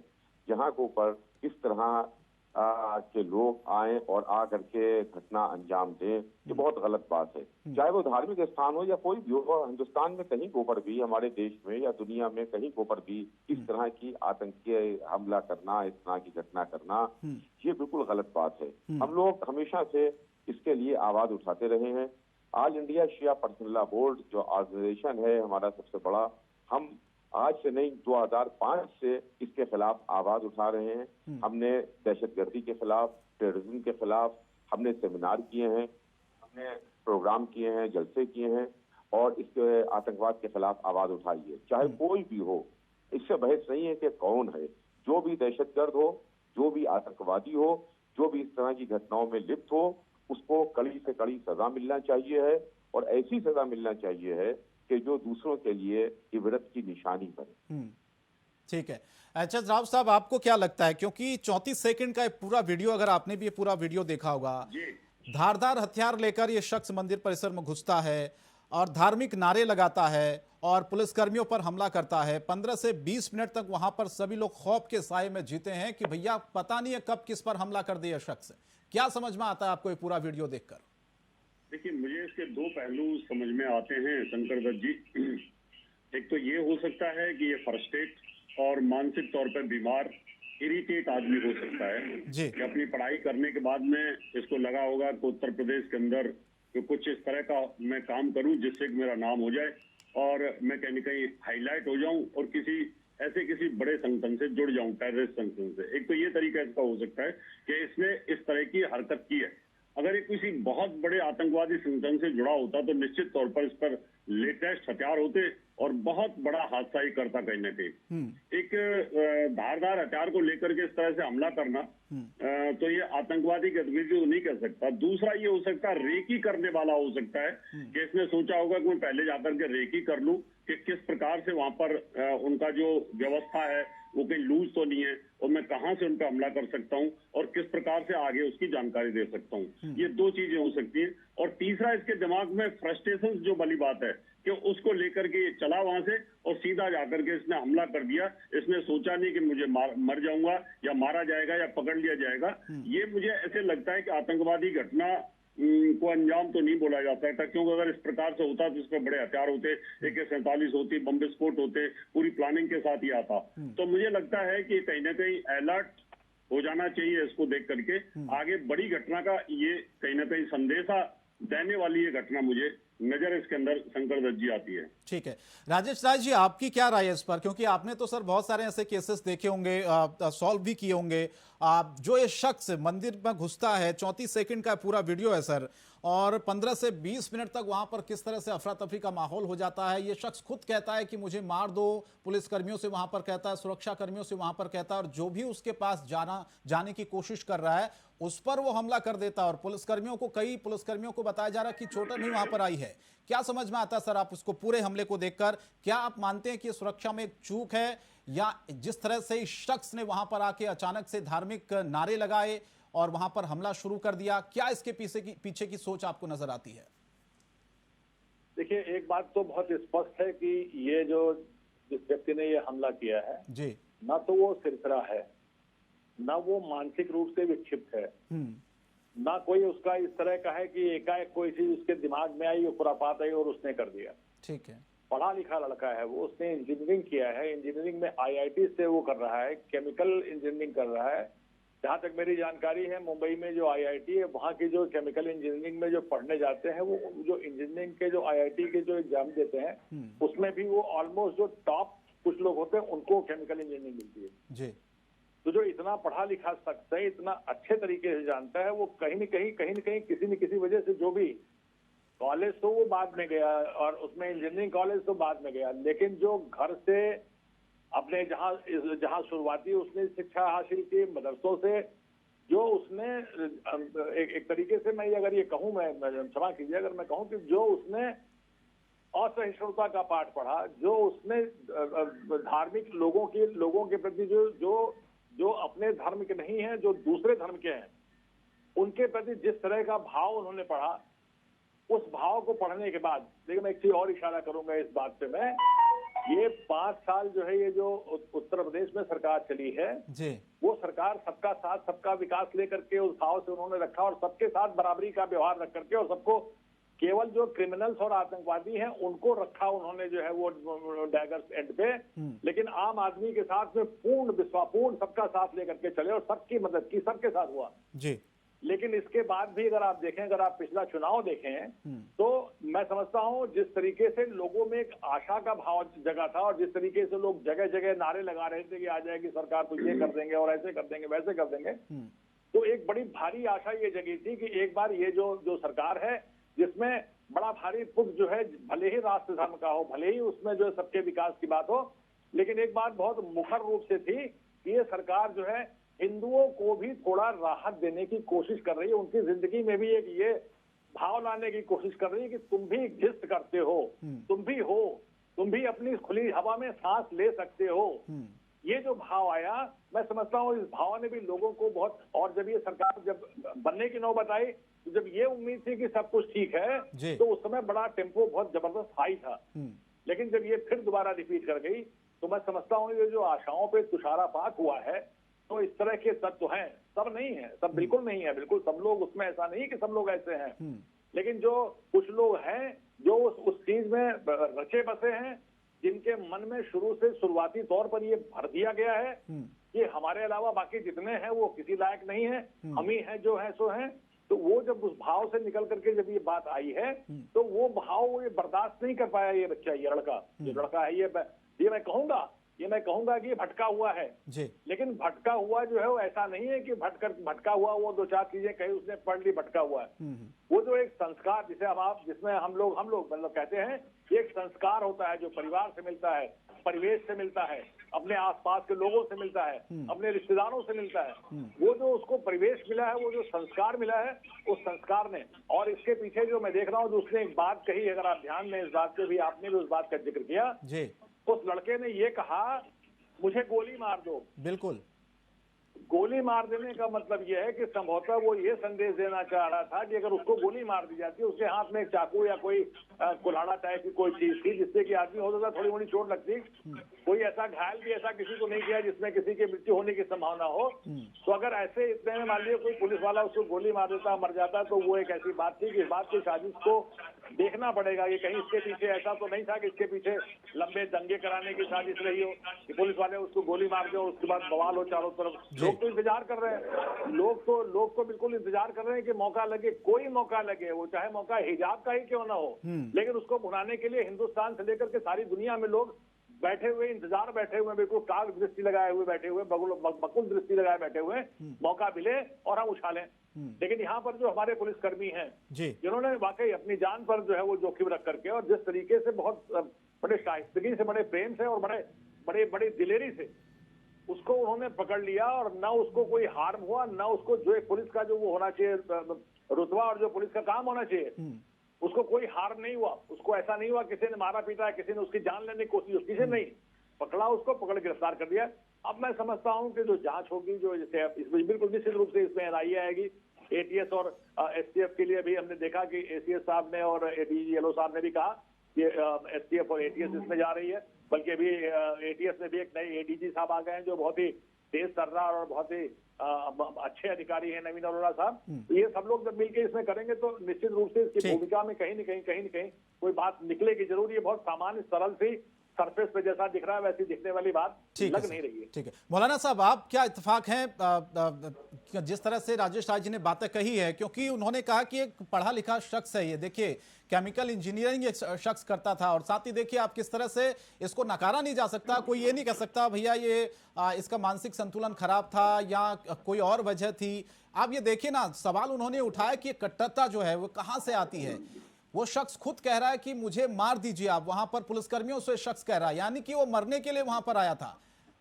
E: जहाँ के ऊपर इस तरह के लोग आए और आ करके घटना अंजाम दें, ये बहुत गलत बात है। चाहे वो धार्मिक स्थान हो या कोई भी हो, हिंदुस्तान में कहीं को पर भी, हमारे देश में या दुनिया में कहीं को पर भी इस तरह की आतंकी हमला करना, इस तरह की घटना करना, ये बिल्कुल गलत बात है। हम लोग हमेशा से इसके लिए आवाज उठाते रहे हैं। ऑल इंडिया शिया पर्सनल लॉ बोर्ड जो ऑर्गेनाइजेशन है हमारा सबसे बड़ा, हम आज से नहीं 2005 से इसके खिलाफ आवाज उठा रहे हैं। हमने दहशतगर्दी के खिलाफ, टेररिज्म के खिलाफ हमने सेमिनार किए हैं, हमने प्रोग्राम किए हैं, जलसे किए हैं और इसके आतंकवाद के खिलाफ आवाज उठाई है। चाहे कोई भी हो, इससे बहस नहीं है कि कौन है। जो भी दहशतगर्द हो, जो भी आतंकवादी हो, जो भी इस तरह की घटनाओं में लिप्त हो, उसको कड़ी से कड़ी सजा मिलना चाहिए है और ऐसी सजा मिलना चाहिए है कि जो दूसरों के लिए इबरत की निशानी बने।
A: ठीक है। अच्छा राव साहब, आपको क्या लगता है, क्योंकि 34 सेकंड का एक पूरा वीडियो, अगर आपने भी ये पूरा वीडियो देखा होगा, धारदार हथियार लेकर ये शख्स मंदिर परिसर में घुसता है और धार्मिक नारे लगाता है और पुलिसकर्मियों पर हमला करता है। 15 से 20 मिनट तक वहां पर सभी लोग खौफ के साए में जीते हैं कि भैया पता नहीं है कब किस पर हमला कर दिया शख्स। क्या समझ में आता है आपको ये पूरा वीडियो देखकर?
F: देखिए, मुझे इसके दो पहलू समझ में आते हैं शंकर दत्त जी। एक तो ये हो सकता है कि ये फ्रस्ट्रेट और मानसिक तौर पर बीमार, इरिटेट आदमी हो सकता है कि अपनी पढ़ाई करने के बाद में इसको लगा होगा कि उत्तर प्रदेश के अंदर तो कुछ इस तरह का मैं काम करूं जिससे कि मेरा नाम हो जाए और मैं कहीं न कहीं हाईलाइट हो जाऊं और किसी बड़े संगठन से जुड़ जाऊं, टेररिस्ट संगठन से। एक तो ये तरीका इसका हो सकता है कि इसने इस तरह की हरकत की है। अगर ये किसी बहुत बड़े आतंकवादी संगठन से जुड़ा होता तो निश्चित तौर पर इस पर लेटेस्ट हथियार होते और बहुत बड़ा हादसा ही करता कहीं न कहीं। एक धारदार हथियार को लेकर के इस तरह से हमला करना तो ये आतंकवादी गतिविधि तो नहीं कर सकता। दूसरा ये हो सकता है रेकी करने वाला हो सकता है कि इसने सोचा होगा कि मैं पहले जाकर के रेकी कर लूं कि किस प्रकार से वहां पर उनका जो व्यवस्था है वो कहीं लूज तो नहीं है और मैं कहां से उन पर हमला कर सकता हूं और किस प्रकार से आगे उसकी जानकारी दे सकता हूं। ये दो चीजें हो सकती हैं। और तीसरा, इसके दिमाग में फ्रस्ट्रेशन जो वाली बात है कि उसको लेकर के ये चला वहां से और सीधा जाकर के इसने हमला कर दिया। इसने सोचा नहीं कि मुझे मर जाऊंगा या मारा जाएगा या पकड़ लिया जाएगा। ये मुझे ऐसे लगता है कि आतंकवादी घटना को अंजाम तो नहीं बोला जाता है, क्योंकि अगर इस प्रकार से होता तो इसमें बड़े हथियार होते, AK-47 होती, बम विस्फोट होते, पूरी प्लानिंग के साथ ही आता। तो मुझे लगता है कि कहीं ना कहीं अलर्ट हो जाना चाहिए इसको देख करके। आगे बड़ी घटना का ये कहीं ना कहीं संदेशा देने वाली ये घटना मुझे नजर इसके अंदर शंकर दत्त जी आती है।
A: ठीक है। राजेश राज जी, आपकी क्या राय है इस पर, क्योंकि आपने तो सर बहुत सारे ऐसे केसेस देखे होंगे, सॉल्व भी किए होंगे। जो ये शख्स मंदिर में घुसता है, 34 सेकंड का पूरा वीडियो है सर, और 15 से 20 मिनट तक वहां पर किस तरह से अफरा तफरी का माहौल हो जाता है। ये शख्स खुद कहता है कि मुझे मार दो, पुलिस कर्मियों से वहां पर कहता है, सुरक्षा कर्मियों से वहां पर कहता है, और जो भी उसके पास जाने की कोशिश कर रहा है उस पर वो हमला कर देता है। और कई पुलिसकर्मियों को बताया जा रहा है कि चोटें भी वहां पर आई है। क्या समझ में आता है सर आप उसको पूरे हमले को देखकर? क्या आप मानते हैं कि सुरक्षा में एक चूक है, या जिस तरह से इस शख्स ने वहां पर आके अचानक से धार्मिक नारे लगाए और वहां पर हमला शुरू कर दिया, क्या इसके पीछे की सोच आपको नजर आती है?
G: देखिए, एक बात तो बहुत स्पष्ट है कि ये जिस व्यक्ति ने ये हमला किया है
A: जी,
G: ना तो वो सिरफिरा है, ना वो मानसिक रूप से विक्षिप्त है, ना कोई उसका इस तरह का है कि एकाएक कोई चीज उसके दिमाग में आई, वो खुरापात आई और उसने कर दिया।
A: ठीक है।
G: पढ़ा लिखा लड़का है वो, उसने इंजीनियरिंग किया है, इंजीनियरिंग में IIT से वो कर रहा है, केमिकल इंजीनियरिंग कर रहा है। जहां तक मेरी जानकारी है, मुंबई में जो IIT है वहां की जो केमिकल इंजीनियरिंग में जो पढ़ने जाते हैं, वो जो इंजीनियरिंग के जो IIT के जो एग्जाम देते हैं उसमें भी वो ऑलमोस्ट जो टॉप कुछ लोग होते हैं उनको केमिकल इंजीनियरिंग मिलती है
A: जी।
G: तो जो इतना पढ़ा लिखा शख्स है, इतना अच्छे तरीके से जानता है, वो कहीं न कहीं किसी न किसी वजह से, जो भी कॉलेज तो वो बाद में गया और उसमें इंजीनियरिंग कॉलेज तो बाद में गया, लेकिन जो घर से अपने जहां शुरुआती उसने शिक्षा हासिल की मदरसों से, जो उसने एक तरीके से मैं अगर ये कहूं, मैं क्षमा कीजिए अगर मैं कहूं कि जो उसने असहिष्णुता का पाठ पढ़ा, जो उसने धार्मिक लोगों के प्रति जो अपने धर्म के नहीं हैं, जो दूसरे धर्म के हैं, उनके प्रति जिस तरह का भाव उन्होंने पढ़ा, उस भाव को पढ़ने के बाद, देखिए मैं एक चीज और इशारा करूंगा इस बात पे, मैं ये 5 साल जो है ये जो उत्तर प्रदेश में सरकार चली है
A: जी,
G: वो सरकार सरकार सबका साथ सबका विकास लेकर के उस भाव से उन्होंने रखा और सबके साथ बराबरी का व्यवहार रख करके और सबको केवल जो क्रिमिनल्स और आतंकवादी हैं उनको रखा उन्होंने जो है वो डैगर्स एंड पे, लेकिन आम आदमी के साथ में पूर्ण विश्वापूर्ण सबका साथ लेकर के चले और सबकी मदद की, सबके साथ हुआ
A: जी।
G: लेकिन इसके बाद भी अगर आप देखें, अगर आप पिछला चुनाव देखें तो मैं समझता हूं जिस तरीके से लोगों में एक आशा का भाव जगा था और जिस तरीके से लोग जगह जगह नारे लगा रहे थे कि आ जाएगी सरकार तो ये कर देंगे और ऐसे कर देंगे वैसे कर देंगे, तो एक बड़ी भारी आशा ये जगी थी कि एक बार ये जो सरकार है जिसमें बड़ा भारी पुख जो है, भले ही राष्ट्र धर्म का हो, भले ही उसमें जो है सबके विकास की बात हो, लेकिन एक बात बहुत मुखर रूप से थी कि ये सरकार जो है हिंदुओं को भी थोड़ा राहत देने की कोशिश कर रही है, उनकी जिंदगी में भी एक ये भाव लाने की कोशिश कर रही है कि तुम भी एग्जिस्ट करते हो, तुम भी हो, तुम भी अपनी खुली हवा में सांस ले सकते हो। ये जो भाव आया, मैं समझता हूँ इस भाव ने भी लोगों को बहुत, और जब ये सरकार जब बनने की नौबत आई तो जब ये उम्मीद थी कि सब कुछ ठीक है तो उस समय बड़ा टेम्पो बहुत जबरदस्त हाई था, लेकिन जब ये फिर दोबारा रिपीट कर गई तो मैं समझता हूँ ये जो आशाओं पे तुषारापात हुआ है, तो इस तरह के तत्व हैं, सब नहीं है, सब बिल्कुल नहीं है, बिल्कुल सब लोग उसमें, ऐसा नहीं कि सब लोग ऐसे हैं, लेकिन जो कुछ लोग हैं जो उस चीज में रचे बसे हैं, जिनके मन में शुरू से शुरुआती तौर पर ये भर दिया गया है कि हमारे अलावा बाकी जितने हैं वो किसी लायक नहीं है, हम ही हैं जो है सो हैं, तो वो जब उस भाव से निकल करके जब ये बात आई है तो वो भाव ये बर्दाश्त नहीं कर पाया ये बच्चा, ये लड़का है, ये मैं कहूंगा कि ये भटका हुआ है
A: जी।
G: लेकिन भटका हुआ जो है वो ऐसा नहीं है कि भटका हुआ वो दो चार चीजें कही उसने पढ़ ली भटका हुआ है, वो जो एक संस्कार जिसमें हम लोग मतलब कहते हैं एक संस्कार होता है जो परिवार से मिलता है, परिवेश से मिलता है, अपने आसपास के लोगों से मिलता है, अपने रिश्तेदारों से मिलता है, वो जो उसको परिवेश मिला है, वो जो संस्कार मिला है उस संस्कार ने, और इसके पीछे जो मैं देख रहा हूँ जो उसने एक बात कही, अगर आप ध्यान में इस बात पे भी आपने भी उस बात का जिक्र किया
A: जी।
G: उस लड़के ने ये कहा मुझे गोली मार दो।
A: बिल्कुल,
G: गोली मार देने का मतलब यह है कि संभवतः वो ये संदेश देना चाह रहा था कि अगर उसको गोली मार दी जाती, उसके हाथ में एक चाकू या कोई कुल्हाड़ा टाइप की कोई चीज थी जिससे कि आदमी होता था थोड़ी मोड़ी चोट लगती, कोई ऐसा घायल भी ऐसा किसी को नहीं किया जिसमें किसी की मृत्यु होने की संभावना हो, तो अगर ऐसे इतने में मान लिया कोई पुलिस वाला उसको गोली मार देता, मर जाता, तो वो एक ऐसी बात थी कि इस बात की साजिश को देखना पड़ेगा कि कहीं इसके पीछे ऐसा तो नहीं था कि इसके पीछे लंबे दंगे कराने की साजिश रही हो कि पुलिस वाले उसको गोली मार दे और उसके बाद बवाल हो चारों तरफ। लोग तो इंतजार कर रहे हैं, लोग तो बिल्कुल इंतजार कर रहे हैं कि मौका लगे, कोई मौका लगे, वो चाहे मौका हिजाब का ही क्यों ना हो, लेकिन उसको भुनाने के लिए हिंदुस्तान से लेकर के सारी दुनिया में लोग बैठे हुए, इंतजार बैठे हुए, बिल्कुल काग दृष्टि लगाए हुए बैठे हुए, बकुल दृष्टि लगाए बैठे हुए, मौका मिले और हम उछालें। लेकिन यहाँ पर जो हमारे पुलिसकर्मी हैं जिन्होंने वाकई अपनी जान पर जो है वो जोखिम रख करके और जिस तरीके से बहुत बड़े शाइस्तगी से, बड़े प्रेम से और बड़े दिलेरी से उसको उन्होंने पकड़ लिया और न उसको कोई हार्म हुआ, न उसको जो एक पुलिस का जो वो होना चाहिए रुतबा और जो पुलिस का काम होना चाहिए उसको कोई हार्म नहीं हुआ, उसको ऐसा नहीं हुआ किसी ने मारा पीटा, किसी ने उसकी जान लेने की कोशिश, किसी नहीं पकड़ा, उसको पकड़ गिरफ्तार कर दिया। अब मैं समझता हूं कि जो जांच होगी, जो जैसे इसमें बिल्कुल निश्चित रूप से इसमें एनआईए आएगी, एटीएस और एसटीएफ के लिए भी हमने देखा कि एसीएस साहब ने और एडीजी येलो साहब ने भी कहा कि एसटीएफ और एटीएस इसमें जा रही है, बल्कि अभी एटीएस में भी एक नए एडीजी साहब आ गए हैं जो बहुत ही तेज तर्रार और बहुत ही अच्छे अधिकारी हैं, नवीन अरोड़ा साहब। तो ये सब लोग जब मिलकर इसमें करेंगे तो निश्चित रूप से इसकी भूमिका में कहीं न कहीं कोई बात निकलेगी जरूर। ये बहुत सामान्य सरल सी सरफेस पे जैसा दिख रहा है वैसी दिखने वाली बात लग नहीं रही है।
A: ठीक है मौलाना साहब, आप क्या इत्तेफाक हैं जिस तरह से राजेश राज जी ने बातें कही है, क्योंकि उन्होंने कहा कि एक पढ़ा लिखा शख्स है ये, देखिए केमिकल इंजीनियरिंग एक शख्स करता था, और साथ ही देखिए आप किस तरह से इसको नकारा नहीं जा सकता, कोई ये नहीं कह सकता भैया ये इसका मानसिक संतुलन खराब था या कोई और वजह थी। आप ये देखिए ना, सवाल उन्होंने उठाया कि कट्टरता जो है वो कहाँ से आती है। वो शख्स खुद कह रहा है कि मुझे मार दीजिए आप, वहां पर पुलिसकर्मियों से शख्स कह रहा है, यानी कि वो मरने के लिए वहां पर आया था,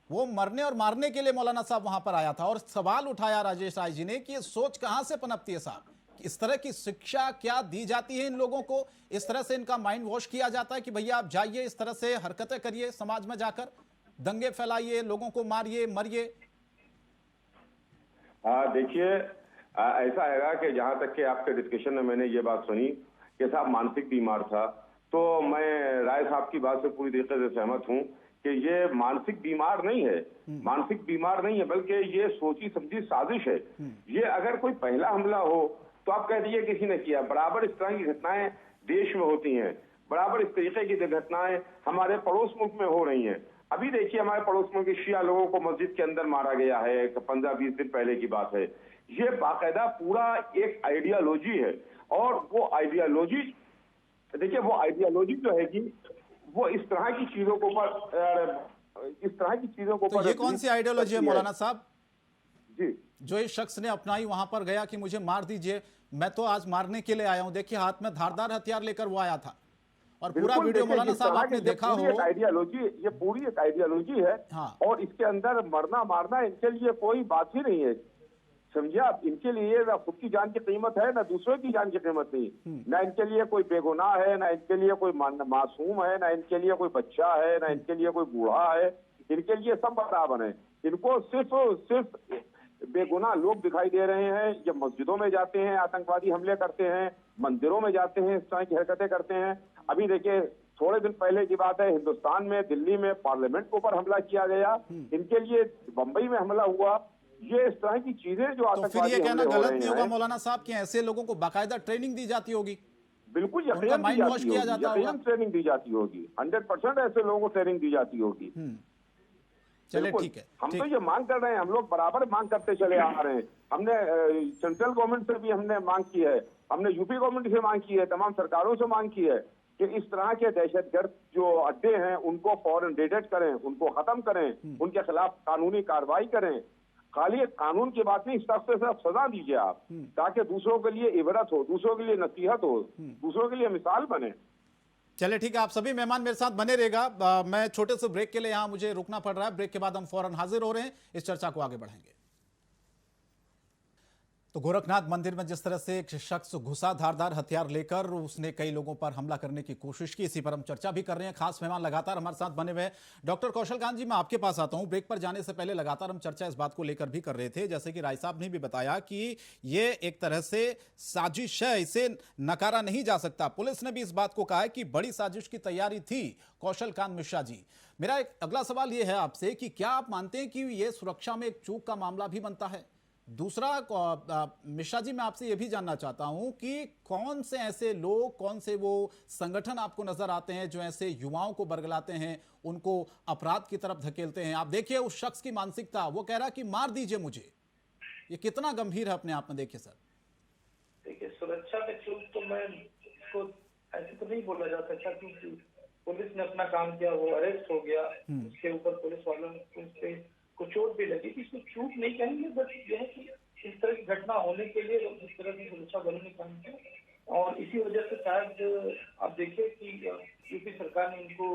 A: वो मरने और मारने के लिए मौलाना साहब वहां पर आया था। और सवाल उठाया राजेश राय जी ने कि ये सोच कहां से पनपती है साहब, इस तरह की शिक्षा क्या दी जाती है इन लोगों को, इस तरह से इनका माइंड वॉश किया जाता है कि भैया आप जाइए इस तरह से हरकतें करिए, समाज में जाकर दंगे फैलाइए, लोगों को मारिए मरिए।
E: देखिए ऐसा हैगा कि जहां तक के आपके डिस्कशन में मैंने ये बात सुनी कि साहब मानसिक बीमार था, तो मैं राय साहब की बात से पूरी तरीके से सहमत हूं कि ये मानसिक बीमार नहीं है, मानसिक बीमार नहीं है, बल्कि ये सोची समझी साजिश है। ये अगर कोई पहला हमला हो तो आप कह दीजिए किसी ने किया। बराबर इस तरह की घटनाएं देश में होती हैं, बराबर इस तरीके की घटनाएं हमारे पड़ोस मुल्क में हो रही हैं। अभी देखिए हमारे पड़ोस मुल्क के शिया लोगों को मस्जिद के अंदर मारा गया है, 15-20 दिन पहले की बात है। ये बाकायदा पूरा एक आइडियोलॉजी है, और वो आइडियोलॉजी देखिए, वो आइडियोलॉजी जो है कि वो इस तरह की चीजों को
A: तो ये कौन सी आइडियोलॉजी है मौलाना साहब
E: जी,
A: जो इस शख्स ने अपनाई, वहां पर गया कि मुझे मार दीजिए, मैं तो आज मारने के लिए आया हूं। देखिए हाथ में धारदार हथियार लेकर वो आया था, और पूरा वीडियो मौलाना साहब आपने देखा हो।
E: आइडियोलॉजी, ये पूरी एक आइडियोलॉजी है।
A: हाँ।
E: और इसके अंदर मरना मारना इनके लिए कोई बात ही नहीं है, समझिए आप। इनके लिए ना खुद की जान की कीमत है, ना दूसरों की जान की कीमत नहीं। ना इनके लिए कोई बेगुनाह है, ना इनके लिए कोई मासूम है, ना इनके लिए कोई बच्चा है, ना इनके लिए कोई बूढ़ा है। इनके लिए सब बराबर है। इनको सिर्फ बेगुनाह लोग दिखाई दे रहे हैं। जब मस्जिदों में जाते हैं आतंकवादी हमले करते हैं, मंदिरों में जाते हैं इस तरह की हरकतें करते हैं। अभी देखिए थोड़े दिन पहले की बात है, हिंदुस्तान में दिल्ली में पार्लियामेंट के ऊपर हमला किया गया। इनके लिए बंबई में हमला हुआ। ये इस तरह की चीजें जो
A: तो फिर ये कहना गलत नहीं होगा
E: हैं,
A: मौलाना साहब कि ऐसे लोगों को बाकायदा ट्रेनिंग दी जाती होगी?
E: बिल्कुल
A: उनका
E: यकीन
A: माइंड वॉश किया जाता होगा।
E: ट्रेनिंग दी जाती होगी, 100% ऐसे लोगों को ट्रेनिंग दी जाती होगी।
A: चलिए ठीक है,
E: हम तो ये मांग कर रहे हैं, हम लोग बराबर मांग करते चले आ रहे हैं। हमने सेंट्रल गवर्नमेंट से भी हमने मांग की है, हमने यूपी गवर्नमेंट से मांग की है, तमाम सरकारों से मांग की है कि इस तरह के दहशतगर्द जो अड्डे हैं उनको फौरन डिटेक्ट करें, उनको खत्म करें, उनके खिलाफ कानूनी कार्रवाई करें। खाली कानून की बात नहीं, सख्त से सख्त सजा दीजिए आप, ताकि दूसरों के लिए इबरत हो, दूसरों के लिए नसीहत हो, दूसरों के लिए मिसाल बने।
A: चलिए ठीक है, आप सभी मेहमान मेरे साथ बने रहेगा। मैं छोटे से ब्रेक के लिए यहां मुझे रुकना पड़ रहा है। ब्रेक के बाद हम फौरन हाजिर हो रहे हैं, इस चर्चा को आगे बढ़ाएंगे। तो गोरखनाथ मंदिर में जिस तरह से एक शख्स घुसा धारदार हथियार लेकर, उसने कई लोगों पर हमला करने की कोशिश की, इसी पर हम चर्चा भी कर रहे हैं। खास मेहमान लगातार हमारे साथ बने हुए हैं। डॉक्टर कौशल कांत जी, मैं आपके पास आता हूं। ब्रेक पर जाने से पहले लगातार हम चर्चा इस बात को लेकर भी कर रहे थे, जैसे कि राय साहब ने भी बताया कि ये एक तरह से साजिश है, इसे नकारा नहीं जा सकता। पुलिस ने भी इस बात को कहा है कि बड़ी साजिश की तैयारी थी। कौशल कांत मिश्रा जी, मेरा एक अगला सवाल यह है आपसे कि क्या आप मानते हैं कि यह सुरक्षा में एक चूक का मामला भी बनता है? दूसरा, मिश्रा जी, मैं आपसे यह भी जानना चाहता हूं कि कौन से ऐसे लोग, कौन से वो संगठन आपको नजर आते हैं जो ऐसे युवाओं को बरगलाते हैं, उनको अपराध की तरफ धकेलते हैं? आप देखिए उस शख्स की मानसिकता, वो कह रहा कि मार दीजिए मुझे। ये कितना गंभीर है अपने आप में? देखिए सर,
D: देखिए सुरक्षा में चूक तो मैं इसको ऐसे तो नहीं बोला जा सकता, क्योंकि पुलिस ने अपना काम किया, वो अरेस्ट हो गया, उसके ऊपर पुलिस वालों ने को चोट भी लगी, कि इसको चूक नहीं कहेंगे। बट यह है कि इस तरह की घटना होने के लिए जिस तरह की सुरक्षा बलों ने काम किया, और इसी वजह से शायद आप देखिए कि यूपी सरकार ने इनको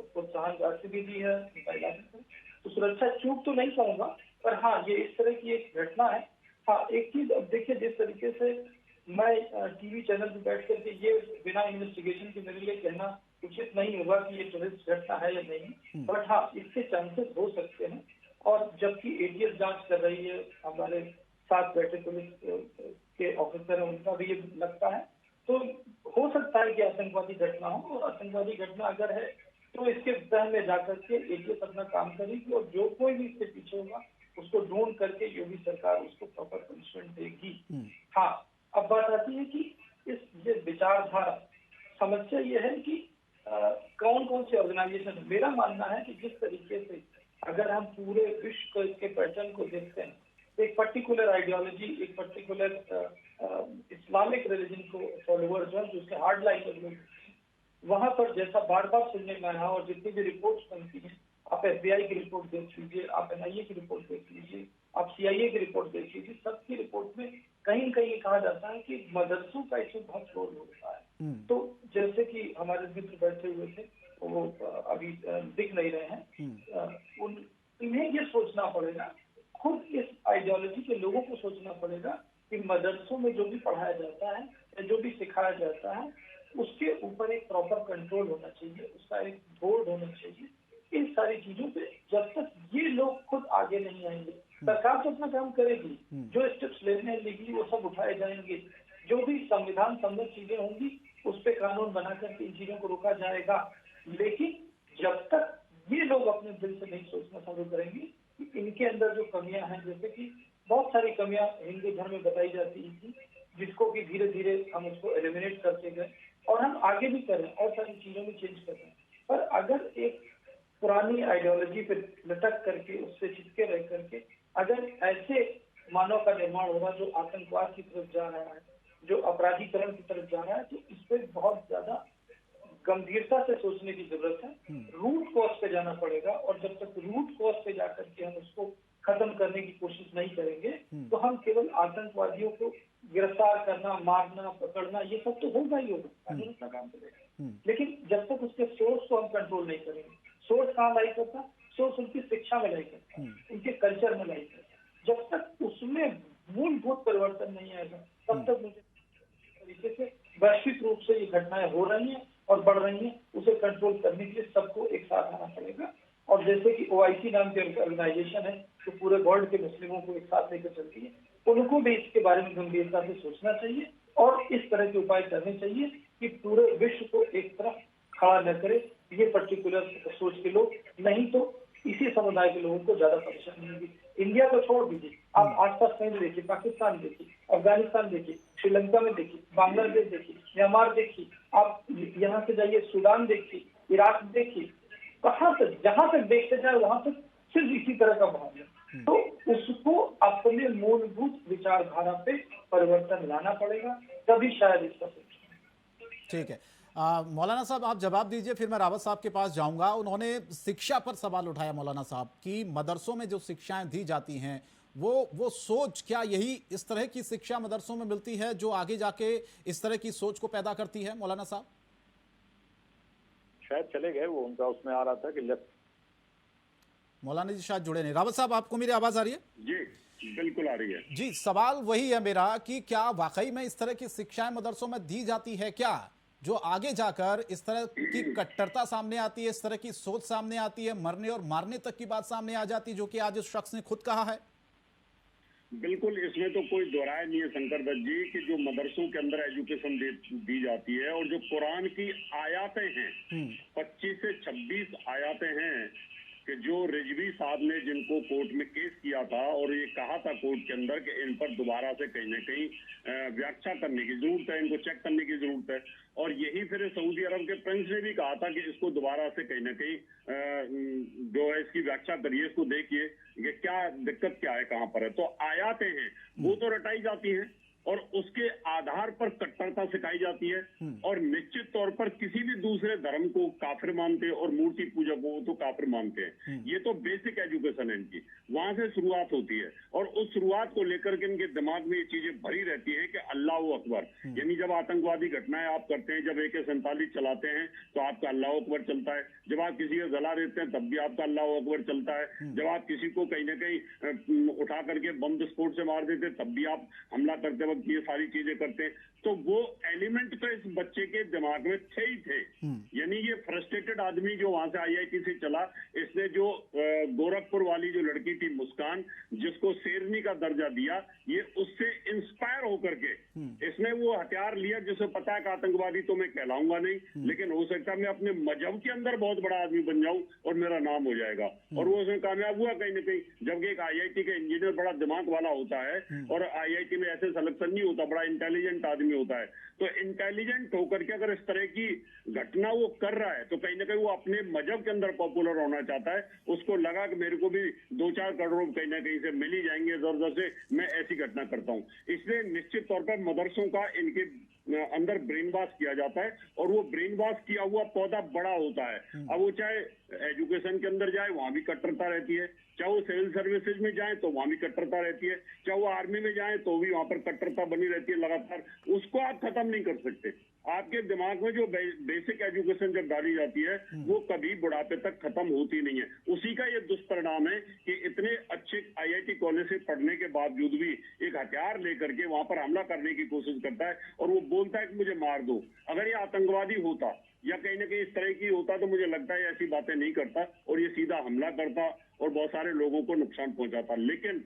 D: प्रोत्साहन राशि भी दी है, तो सुरक्षा चूक तो नहीं कहूँगा, पर हाँ ये इस तरह की एक घटना है। हाँ, एक चीज अब देखिए, जिस तरीके से मैं टीवी चैनल पर बैठ करके ये बिना इन्वेस्टिगेशन के मेरे लिए कहना उचित नहीं होगा कि ये टेररिस्ट घटना है या नहीं, बट हाँ इसके चांसेस हो सकते हैं। और जबकि एटीएस जांच कर रही है, हमारे साथ बैठे पुलिस के ऑफिसर हैं, उनका भी ये लगता है, तो हो सकता है कि आतंकवादी घटना हो। और आतंकवादी घटना अगर है तो इसके तह में जाकर के एटीएस अपना काम करेगी, और जो कोई भी इसके पीछे होगा उसको ढूंढ करके योगी सरकार उसको प्रॉपर पनिशमेंट देगी। हाँ, अब बात आती है कि इस ये विचारधारा, समस्या ये है कि कौन कौन से ऑर्गेनाइजेशन। मेरा मानना है कि जिस तरीके से अगर हम पूरे विश्व के पैटर्न को देखते हैं, एक पर्टिकुलर आइडियोलॉजी, एक पर्टिकुलर इस्लामिक रिलीजन को फॉलोअर्स हैं, जो उसके हार्ड लाइनर लोग, वहां पर जैसा बार बार सुनने में आया, और जितनी भी रिपोर्ट्स बनती हैं, आप FBI की रिपोर्ट देख लीजिए, आप NIA की रिपोर्ट देख लीजिए, आप CIA की रिपोर्ट देख लीजिए, सबकी रिपोर्ट में कहीं न कहीं कहा जाता है कि मदरसों का इसमें बहुत रोल होता है। तो जैसे कि हमारे मित्र बैठे हुए थे, वो अभी दिख नहीं रहे हैं, इन्हें ये सोचना पड़ेगा, खुद इस आइडियोलॉजी के लोगों को सोचना पड़ेगा कि मदरसों में जो भी पढ़ाया जाता है या जो भी सिखाया जाता है, उसके ऊपर एक प्रॉपर कंट्रोल होना चाहिए, उसका एक बोर्ड होना चाहिए। इन सारी चीजों पे जब तक ये लोग खुद आगे नहीं आएंगे, सरकार तो अपना काम करेगी, जो स्टेप्स लेने हैं लीगली वो सब उठाए जाएंगे, जो भी संविधान सम्मत चीजें होंगी उस पर कानून बना करके इन चीजों को रोका जाएगा। लेकिन जब तक ये लोग अपने दिल से नहीं सोचना शुरू करेंगे कि इनके अंदर जो कमियां हैं, जैसे कि बहुत सारी कमियां हिंदू धर्म में बताई जाती थी, जिसको कि धीरे धीरे हम उसको एलिमिनेट करते गए और हम आगे भी कर रहे हैं और सारी चीजों में चेंज कर रहे हैं। पर अगर एक पुरानी आइडियोलॉजी पे लटक करके, उससे चिपके रह करके अगर ऐसे मानव का निर्माण हो रहा है जो आतंकवाद की तरफ जा रहा है, जो अपराधीकरण की तरफ जा रहा है, तो इस पर बहुत ज्यादा गंभीरता से सोचने की जरूरत है। रूट कॉज पे जाना पड़ेगा और जब तक रूट कॉज पे जाकर के हम उसको खत्म करने की कोशिश नहीं करेंगे तो हम केवल आतंकवादियों को गिरफ्तार करना, मारना, पकड़ना, ये सब तो होगा ही होगा, कानून अपना काम करेगा। लेकिन जब तक उसके सोर्स को हम कंट्रोल नहीं करेंगे, सोर्स कहाँ लाई करता, सोर्स उनकी शिक्षा में लाई करता, उनके कल्चर में लाई करता, जब तक उसमें मूलभूत परिवर्तन नहीं आएगा तब तक मुझे तरीके से वैश्विक रूप से ये घटनाएं हो रही हैं और बढ़ रही हैं, उसे कंट्रोल करने के लिए सबको एक साथ आना पड़ेगा। और जैसे कि OIC नाम की ऑर्गेनाइजेशन है जो पूरे वर्ल्ड के मुस्लिमों को एक साथ लेकर चलती है, उनको भी इसके बारे में गंभीरता से सोचना चाहिए और इस तरह के उपाय करने चाहिए कि पूरे विश्व को एक तरफ खड़ा न करे ये पर्टिकुलर सोच के लोग, नहीं तो इसी समुदाय के लोगों को ज्यादा परेशानी होगी। इंडिया को छोड़ दीजिए, आप आसपास कहीं देखिए, पाकिस्तान देखिए, अफगानिस्तान देखिए, श्रीलंका में देखिए, बांग्लादेश देखिए, म्यांमार देखिए, आप यहाँ से जाइए सूडान देखिए, इराक देखिए, कहाँ तक जहां तक देखते जाए वहां तक सिर्फ इसी तरह का भाव है। तो उसको अपने मूलभूत विचारधारा पे परिवर्तन लाना पड़ेगा, तभी शायद इसका
A: ठीक है। मौलाना साहब आप जवाब दीजिए, फिर मैं रावत साहब के पास जाऊंगा। उन्होंने शिक्षा पर सवाल उठाया मौलाना साहब कि मदरसों में जो शिक्षाएं दी जाती हैं वो सोच, क्या यही इस तरह की शिक्षा मदरसों में मिलती है जो आगे जाके इस तरह की सोच को पैदा करती है? मौलाना साहब
G: शायद चले गए, वो उनका उसमें आ रहा था कि
A: मौलाना जी शायद जुड़े नहीं। रावत साहब आपको मेरी आवाज आ रही है?
F: जी बिल्कुल आ रही है
A: जी, सवाल वही है मेरा कि क्या वाकई में इस तरह की शिक्षाएं मदरसों में दी जाती है क्या, जो आगे जाकर इस तरह की कट्टरता सामने आती है, इस तरह की सोच सामने आती है, मरने और मारने तक की बात सामने आ जाती है, जो कि आज उस शख्स ने खुद कहा है?
F: बिल्कुल, इसमें तो कोई दोराय नहीं है शंकर दत्त जी कि जो मदरसों के अंदर एजुकेशन दी जाती है और जो कुरान की आयातें हैं, 25 से 26 आयातें हैं कि जो रिजवी साहब ने जिनको कोर्ट में केस किया था और ये कहा था कोर्ट के अंदर कि इन पर दोबारा से कहीं ना कहीं व्याख्या करने की जरूरत है, इनको चेक करने की जरूरत है। और यही फिर सऊदी अरब के प्रिंस ने भी कहा था कि इसको दोबारा से कहीं ना कहीं जो है इसकी व्याख्या करिए, इसको देखिए कि क्या दिक्कत क्या है, कहाँ पर है। तो आयातें हैं वो तो रटाई जाती हैं और उसके आधार पर कट्टरता सिखाई जाती है और निश्चित तौर पर किसी भी दूसरे धर्म को काफिर मानते हैं और मूर्ति पूजक को तो काफिर मानते हैं। ये तो बेसिक एजुकेशन है इनकी, वहां से शुरुआत होती है और उस शुरुआत को लेकर के इनके दिमाग में ये चीजें भरी रहती है कि अल्लाह अकबर, यानी जब आतंकवादी घटनाएं आप करते हैं, जब AK-47 चलाते हैं तो आपका अल्लाह अकबर चलता है, जब आप किसी को जला देते हैं तब भी आपका अल्लाह अकबर चलता है, जब आप किसी को कहीं ना कहीं उठा करके बम विस्फोट से मार देते तब भी आप हमला करते वक्त ये सारी चीजें करते हैं। तो वो एलिमेंट तो इस बच्चे के दिमाग में थे ही थे। यानी ये फ्रस्ट्रेटेड आदमी जो वहां से IIT से चला, इसने जो गोरखपुर वाली जो लड़की थी मुस्कान, जिसको शेरनी का दर्जा दिया, ये उससे इंस्पायर होकर के इसने वो हथियार लिया जिसे पता है कि आतंकवादी तो मैं कहलाऊंगा नहीं, लेकिन हो सकता है मैं अपने मजहब के अंदर बहुत बड़ा आदमी बन जाऊं और मेरा नाम हो जाएगा। और वो उसमें कामयाब हुआ कहीं ना कहीं, जबकि एक IIT का इंजीनियर बड़ा दिमाग वाला होता है और IIT में ऐसे सिलेक्शन नहीं होता, बड़ा इंटेलिजेंट आदमी होता है। तो इंटेलिजेंट होकर के अगर इस तरह की घटना वो कर रहा है तो कहीं ना कहीं वो अपने मजहब के अंदर पॉपुलर होना चाहता है। उसको लगा कि मेरे को भी 2-4 करोड़ कहीं ना कहीं से मिल ही जाएंगे, जरूरत से मैं ऐसी घटना करता हूं। इसलिए निश्चित तौर पर मदरसों का इनके अंदर ब्रेन वॉश किया जाता है और वो ब्रेन वॉश किया हुआ पौधा बड़ा होता है। अब वो चाहे एजुकेशन के अंदर जाए वहां भी कट्टरता रहती है, चाहे वो सिविल सर्विसेज में जाए तो वहां भी कट्टरता रहती है, चाहे वो आर्मी में जाए तो भी वहां पर कट्टरता बनी रहती है लगातार। उसको आप खत्म नहीं कर सकते। आपके दिमाग में जो बेसिक एजुकेशन जब डाली जाती है वो कभी बुढ़ापे तक खत्म होती नहीं है। उसी का ये दुष्परिणाम है कि इतने अच्छे IIT कॉलेज से पढ़ने के बावजूद भी एक हथियार लेकर के वहां पर हमला करने की कोशिश करता है और वो बोलता है कि मुझे मार दो। अगर ये आतंकवादी होता या कहीं ना कहीं इस तरह की होता तो मुझे लगता है ऐसी बातें नहीं करता और ये सीधा हमला करता और बहुत सारे लोगों को नुकसान पहुंचाता। लेकिन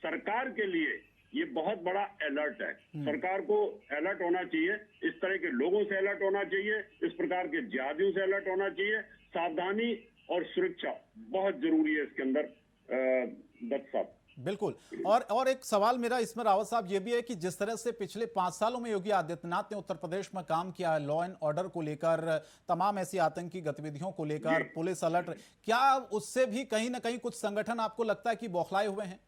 F: सरकार के लिए ये बहुत बड़ा अलर्ट है। सरकार को अलर्ट होना चाहिए, इस तरह के लोगों से अलर्ट होना चाहिए, इस प्रकार के जिहादियों से अलर्ट होना चाहिए, सावधानी और सुरक्षा बहुत जरूरी है इसके अंदर दत्त साहब।
A: बिल्कुल। और एक सवाल मेरा इसमें रावत साहब ये भी है कि जिस तरह से पिछले 5 सालों में योगी आदित्यनाथ ने उत्तर प्रदेश में काम किया है, लॉ एंड ऑर्डर को लेकर, तमाम ऐसी आतंकी गतिविधियों को लेकर, पुलिस अलर्ट, क्या उससे भी कहीं ना कहीं कुछ संगठन आपको लगता है कि बौखलाए हुए हैं?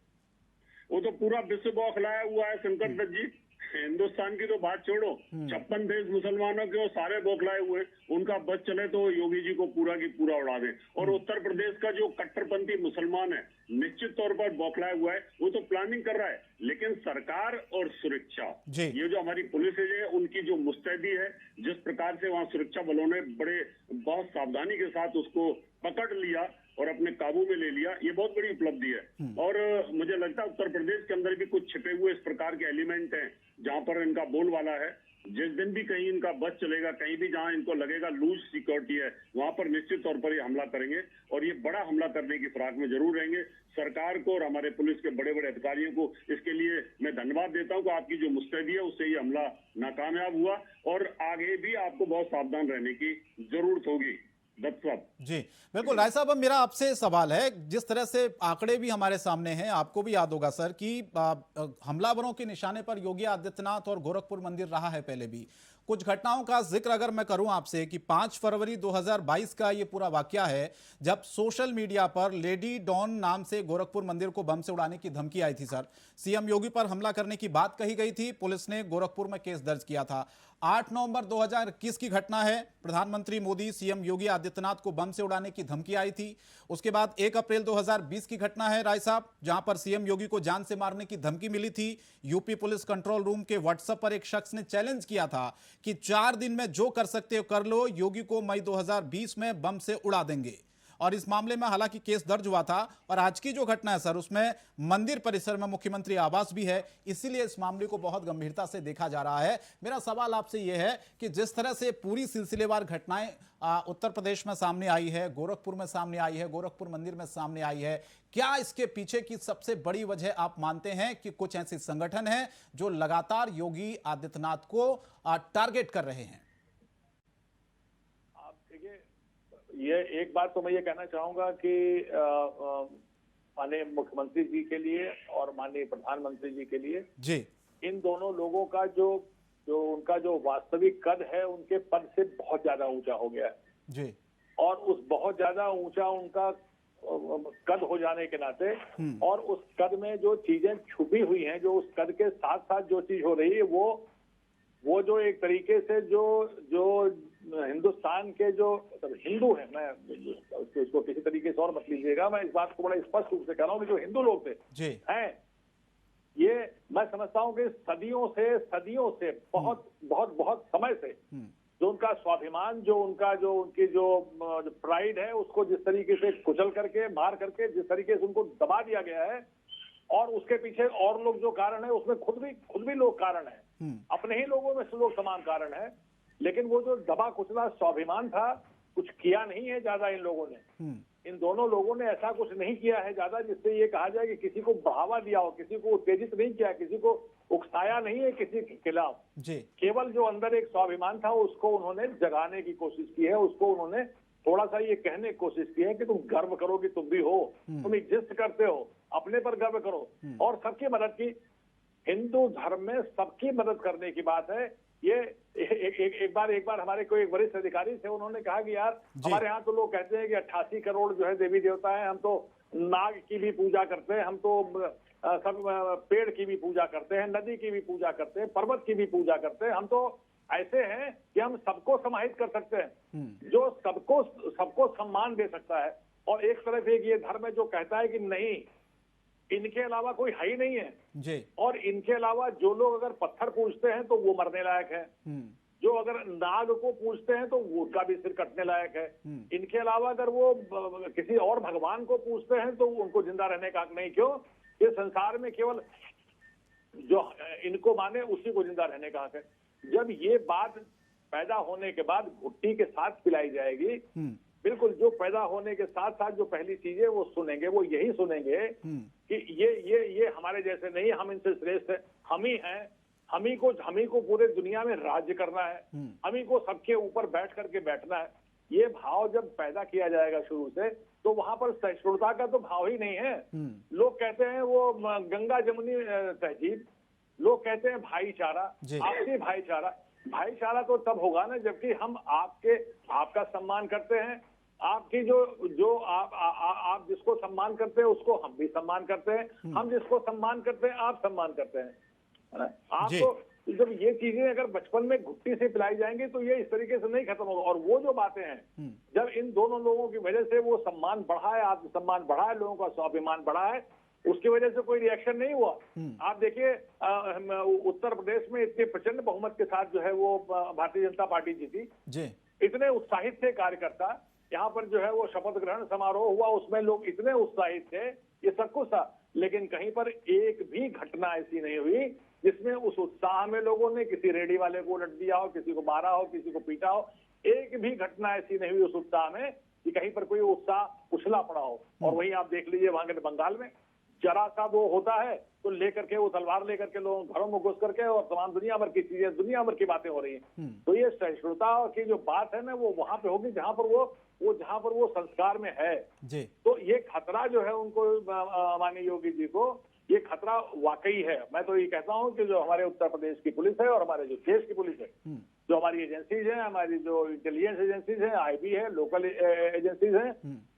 F: वो तो पूरा विश्व बौखलाया हुआ है शंकर दत्त जी। हिंदुस्तान की तो बात छोड़ो, 56 देश मुसलमानों के वो सारे बौखलाए हुए, उनका बस चले तो योगी जी को पूरा की पूरा उड़ा दें। और उत्तर प्रदेश का जो कट्टरपंथी मुसलमान है निश्चित तौर पर बौखलाया हुआ है, वो तो प्लानिंग कर रहा है। लेकिन सरकार और सुरक्षा, ये जो हमारी पुलिस है उनकी जो मुस्तैदी है, जिस प्रकार से वहाँ सुरक्षा बलों ने बहुत सावधानी के साथ उसको पकड़ लिया और अपने काबू में ले लिया, ये बहुत बड़ी उपलब्धि है। और मुझे लगता है उत्तर प्रदेश के अंदर भी कुछ छिपे हुए इस प्रकार के एलिमेंट हैं जहां पर इनका बोलबाला है। जिस दिन भी कहीं इनका बस चलेगा, कहीं भी जहां इनको लगेगा लूज सिक्योरिटी है, वहां पर निश्चित तौर पर ये हमला करेंगे और ये बड़ा हमला करने की फिराक में जरूर रहेंगे। सरकार को और हमारे पुलिस के बड़े बड़े अधिकारियों को इसके लिए मैं धन्यवाद देता हूं कि आपकी जो मुस्तैदी है उससे ये हमला नाकामयाब हुआ और आगे भी आपको बहुत सावधान रहने की जरूरत होगी।
A: जी बिल्कुल। राय साहब, अब मेरा आपसे सवाल है, जिस तरह से आंकड़े भी हमारे सामने हैं, आपको भी याद होगा सर कि हमलावरों के निशाने पर योगी आदित्यनाथ और गोरखपुर मंदिर रहा है पहले भी। कुछ घटनाओं का जिक्र अगर मैं करूं आपसे कि 5 फरवरी 2022 का ये पूरा वाकया है, जब सोशल मीडिया पर लेडी डॉन नाम से गोरखपुर मंदिर को बम से उड़ाने की धमकी आई थी सर। सीएम योगी पर हमला करने की बात कही गई थी, पुलिस ने गोरखपुर में केस दर्ज किया था। 8 नवंबर 2021 की घटना है, प्रधानमंत्री मोदी सीएम योगी आदित्यनाथ को बम से उड़ाने की धमकी आई थी। उसके बाद 1 अप्रैल 2020 की घटना है राय साहब, जहां पर सीएम योगी को जान से मारने की धमकी मिली थी। यूपी पुलिस कंट्रोल रूम के व्हाट्सएप पर एक शख्स ने चैलेंज किया था कि 4 दिन में जो कर सकते हो कर लो, योगी को मई 2020 में बम से उड़ा देंगे। और इस मामले में हालांकि केस दर्ज हुआ था। और आज की जो घटना है सर, उसमें मंदिर परिसर में मुख्यमंत्री आवास भी है, इसीलिए इस मामले को बहुत गंभीरता से देखा जा रहा है। मेरा सवाल आपसे यह है कि जिस तरह से पूरी सिलसिलेवार घटनाएं उत्तर प्रदेश में सामने आई है, गोरखपुर में सामने आई है, गोरखपुर मंदिर में सामने आई है, क्या इसके पीछे की सबसे बड़ी वजह आप मानते हैं कि कुछ ऐसे संगठन हैं जो लगातार योगी आदित्यनाथ को टारगेट कर रहे हैं?
G: ये एक बात तो मैं ये कहना चाहूंगा कि माननीय मुख्यमंत्री जी के लिए और माननीय प्रधानमंत्री जी के लिए
A: जी,
G: इन दोनों लोगों का जो उनका जो वास्तविक कद है उनके पद से बहुत ज्यादा ऊंचा हो गया है
A: जी।
G: और उस बहुत ज्यादा ऊंचा उनका कद हो जाने के नाते और उस कद में जो चीजें छुपी हुई हैं, जो उस कद के साथ साथ जो चीज हो रही है, वो जो एक तरीके से जो हिंदुस्तान के जो हिंदू हैं, मैं इसको किसी तरीके से और मत लीजिएगा, मैं इस बात को बड़ा स्पष्ट रूप से कह रहा हूँ कि जो हिंदू लोग थे हैं, ये मैं समझता हूँ कि सदियों से बहुत बहुत बहुत समय से जो उनका स्वाभिमान, जो उनकी जो प्राइड है, उसको जिस तरीके से कुचल करके, मार करके, जिस तरीके से उनको दबा दिया गया है, और उसके पीछे और लोग जो कारण है उसमें खुद भी लोग कारण है, अपने ही लोगों में से लोग समान कारण है। लेकिन वो जो दबा कुचला स्वाभिमान था, कुछ किया नहीं है ज्यादा इन लोगों ने। इन दोनों लोगों ने ऐसा कुछ नहीं किया है ज्यादा जिससे ये कहा जाए कि किसी को बढ़ावा दिया हो, किसी को उत्तेजित नहीं किया, किसी को उकसाया नहीं है किसी के खिलाफ। केवल जो अंदर एक स्वाभिमान था उसको उन्होंने जगाने की कोशिश की है, उसको उन्होंने थोड़ा सा ये कहने की कोशिश की है कि तुम गर्व करो कि तुम भी हो, तुम एग्जिस्ट करते हो, अपने पर गर्व करो और सबकी मदद की। हिंदू धर्म में सबकी मदद करने की बात है। ये एक बार हमारे कोई एक वरिष्ठ अधिकारी थे, उन्होंने कहा कि यार हमारे यहाँ तो लोग कहते हैं कि 88 करोड़ जो है देवी देवता है, हम तो नाग की भी पूजा करते हैं, हम तो सब पेड़ की भी पूजा करते हैं, नदी की भी पूजा करते हैं, पर्वत की भी पूजा करते हैं, हम तो ऐसे हैं कि हम सबको समाहित कर सकते हैं, जो सबको सम्मान दे सकता है। और एक तरफ एक ये धर्म है जो कहता है कि नहीं, इनके अलावा कोई है ही नहीं है
A: जी। और
G: इनके अलावा जो लोग अगर पत्थर पूजते हैं तो वो मरने लायक है, जो अगर नाग को पूजते हैं तो उनका भी सिर कटने लायक है। इनके अलावा अगर वो किसी और भगवान को पूजते हैं तो उनको जिंदा रहने का हक नहीं। क्यों? इस संसार में केवल जो इनको माने उसी को जिंदा रहने का हक है। जब ये बात पैदा होने के बाद घुट्टी के साथ पिलाई जाएगी, बिल्कुल जो पैदा होने के साथ साथ जो पहली चीजें वो सुनेंगे, वो यही सुनेंगे कि ये हमारे जैसे नहीं, हम इनसे श्रेष्ठ है, हम ही हैं, हम ही को पूरे दुनिया में राज्य करना है, हम ही को सबके ऊपर बैठ करके बैठना है। ये भाव जब पैदा किया जाएगा शुरू से, तो वहां पर सहिष्णुता का तो भाव ही नहीं है। लोग कहते हैं वो गंगा जमुनी तहजीब, लोग कहते हैं भाईचारा, आपसी भाईचारा। भाईचारा तो तब होगा ना जबकि हम आपका सम्मान करते हैं, आपकी जो आप जिसको सम्मान करते हैं उसको हम भी सम्मान करते हैं, हम जिसको सम्मान करते हैं आप सम्मान करते हैं, है ना? आपको जब ये चीजें अगर बचपन में घुट्टी से पिलाई जाएंगी तो ये इस तरीके से नहीं खत्म होगा। और वो जो बातें हैं, जब इन दोनों लोगों की वजह से वो सम्मान बढ़ा है, आत्मसम्मान बढ़ा है, लोगों का स्वाभिमान बढ़ा है, उसकी वजह से कोई रिएक्शन नहीं हुआ। आप देखिए उत्तर प्रदेश में इतने प्रचंड बहुमत के साथ जो है वो भारतीय जनता पार्टी जीती, इतने उत्साहित थे कार्यकर्ता। यहाँ पर जो है वो शपथ ग्रहण समारोह हुआ, उसमें लोग इतने उत्साहित थे, ये सब कुछ था। लेकिन कहीं पर एक भी घटना ऐसी नहीं हुई जिसमें उस उत्साह में लोगों ने किसी रेडी वाले को उलट दिया हो, किसी को मारा हो, किसी को पीटा हो। एक भी घटना ऐसी नहीं हुई उस उत्साह में कि कहीं पर कोई उत्साह उछला पड़ा हो। और वहीं आप देख लीजिए वहां के बंगाल में जरा सा वो होता है तो लेकर के वो तलवार लेकर के लोग घरों में घुस करके और तमाम दुनिया भर की चीजें, दुनिया भर की बातें हो रही हैं। तो ये सहिष्णुता की जो बात है ना, वो वहां पे होगी जहां पर वो संस्कार में है। तो ये खतरा जो है उनको, माननीय योगी जी को, ये खतरा वाकई है। मैं तो ये कहता हूँ कि जो हमारे उत्तर प्रदेश की पुलिस है और हमारे जो देश की पुलिस है, जो हमारी एजेंसीज हैं, हमारी जो इंटेलिजेंस एजेंसीज हैं, आईबी है, लोकल एजेंसीज हैं,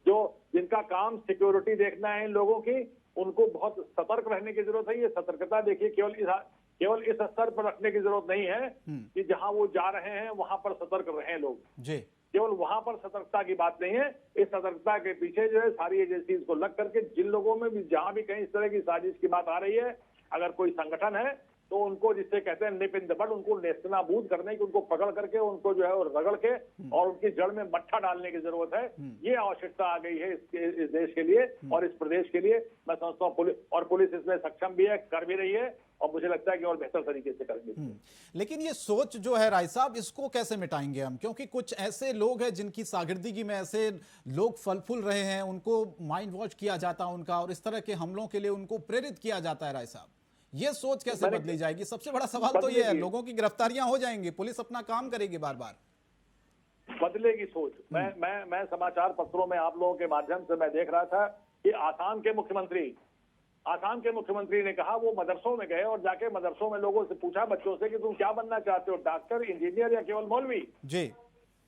G: जो जिनका काम सिक्योरिटी देखना है इन लोगों की, उनको बहुत सतर्क रहने की जरूरत है। ये सतर्कता देखिए केवल इस स्तर पर रखने की जरूरत नहीं है कि जहां वो जा रहे हैं वहां पर सतर्क रहें लोग, केवल वहां पर सतर्कता की बात नहीं है। इस सतर्कता के पीछे जो है सारी एजेंसीज को लग करके जिन लोगों में भी जहां भी कहीं इस तरह की साजिश की बात आ रही है, अगर कोई संगठन है तो उनको, जिससे कहते हैं निप इन द बड, उनको नेस्तनाबूद करने की, उनको पकड़ करके, उनको जो है वो रगड़ के और उनकी जड़ में मट्ठा डालने की जरूरत है। ये आवश्यकता आ गई है इस देश के लिए और इस प्रदेश के लिए। मैं समझता हूँ पुलिस इसमें सक्षम भी है, कर भी रही है, और मुझे लगता है कि और बेहतर तरीके से करेंगे।
A: लेकिन ये सोच जो है राय साहब, इसको कैसे मिटाएंगे हम? क्योंकि कुछ ऐसे लोग हैं जिनकी शागिर्दगी में ऐसे लोग फल फूल रहे हैं, उनको माइंड वॉश किया जाता है उनका, और इस तरह के हमलों के लिए उनको प्रेरित किया जाता है। राय साहब, ये सोच कैसे बदली जाएगी? सबसे बड़ा सवाल तो ये है, लोगों की गिरफ्तारियां हो जाएंगी, पुलिस अपना काम करेगी, बार बार
G: बदलेगी सोच। मैं समाचार पत्रों में आप लोगों के माध्यम से मैं देख रहा था कि आसाम के मुख्यमंत्री ने कहा, वो मदरसों में गए और जाके मदरसों में लोगों से पूछा, बच्चों से, कि तुम क्या बनना चाहते हो, डॉक्टर, इंजीनियर या केवल मौलवी?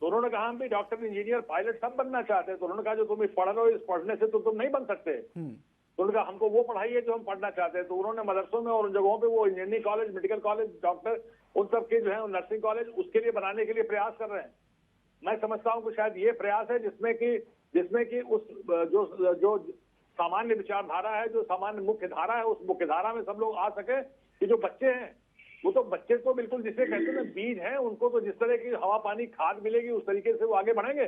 G: तो उन्होंने कहा हम भी डॉक्टर, इंजीनियर, पायलट सब बनना चाहते हैं। तो उन्होंने कहा जो तुम पढ़ रहे हो, इस पढ़ने से तो तुम नहीं बन सकते। तो उन्होंने कहा हमको वो पढ़ाइए जो हम पढ़ना चाहते हैं। तो उन्होंने मदरसों में और उन जगहों पे वो engineering college, medical college, doctor, उन सब के जो है नर्सिंग कॉलेज उसके लिए बनाने के लिए प्रयास कर रहे हैं। मैं समझता हूँ कि शायद ये प्रयास है जिसमें कि उस जो सामान्य विचारधारा है, जो सामान्य मुख्य धारा है, उस मुख्य धारा में सब लोग आ सके। कि जो बच्चे हैं वो तो बच्चे तो बिल्कुल जिसे कहते हैं ना बीज हैं, उनको तो जिस तरह की हवा पानी खाद मिलेगी उस तरीके से वो आगे बढ़ेंगे।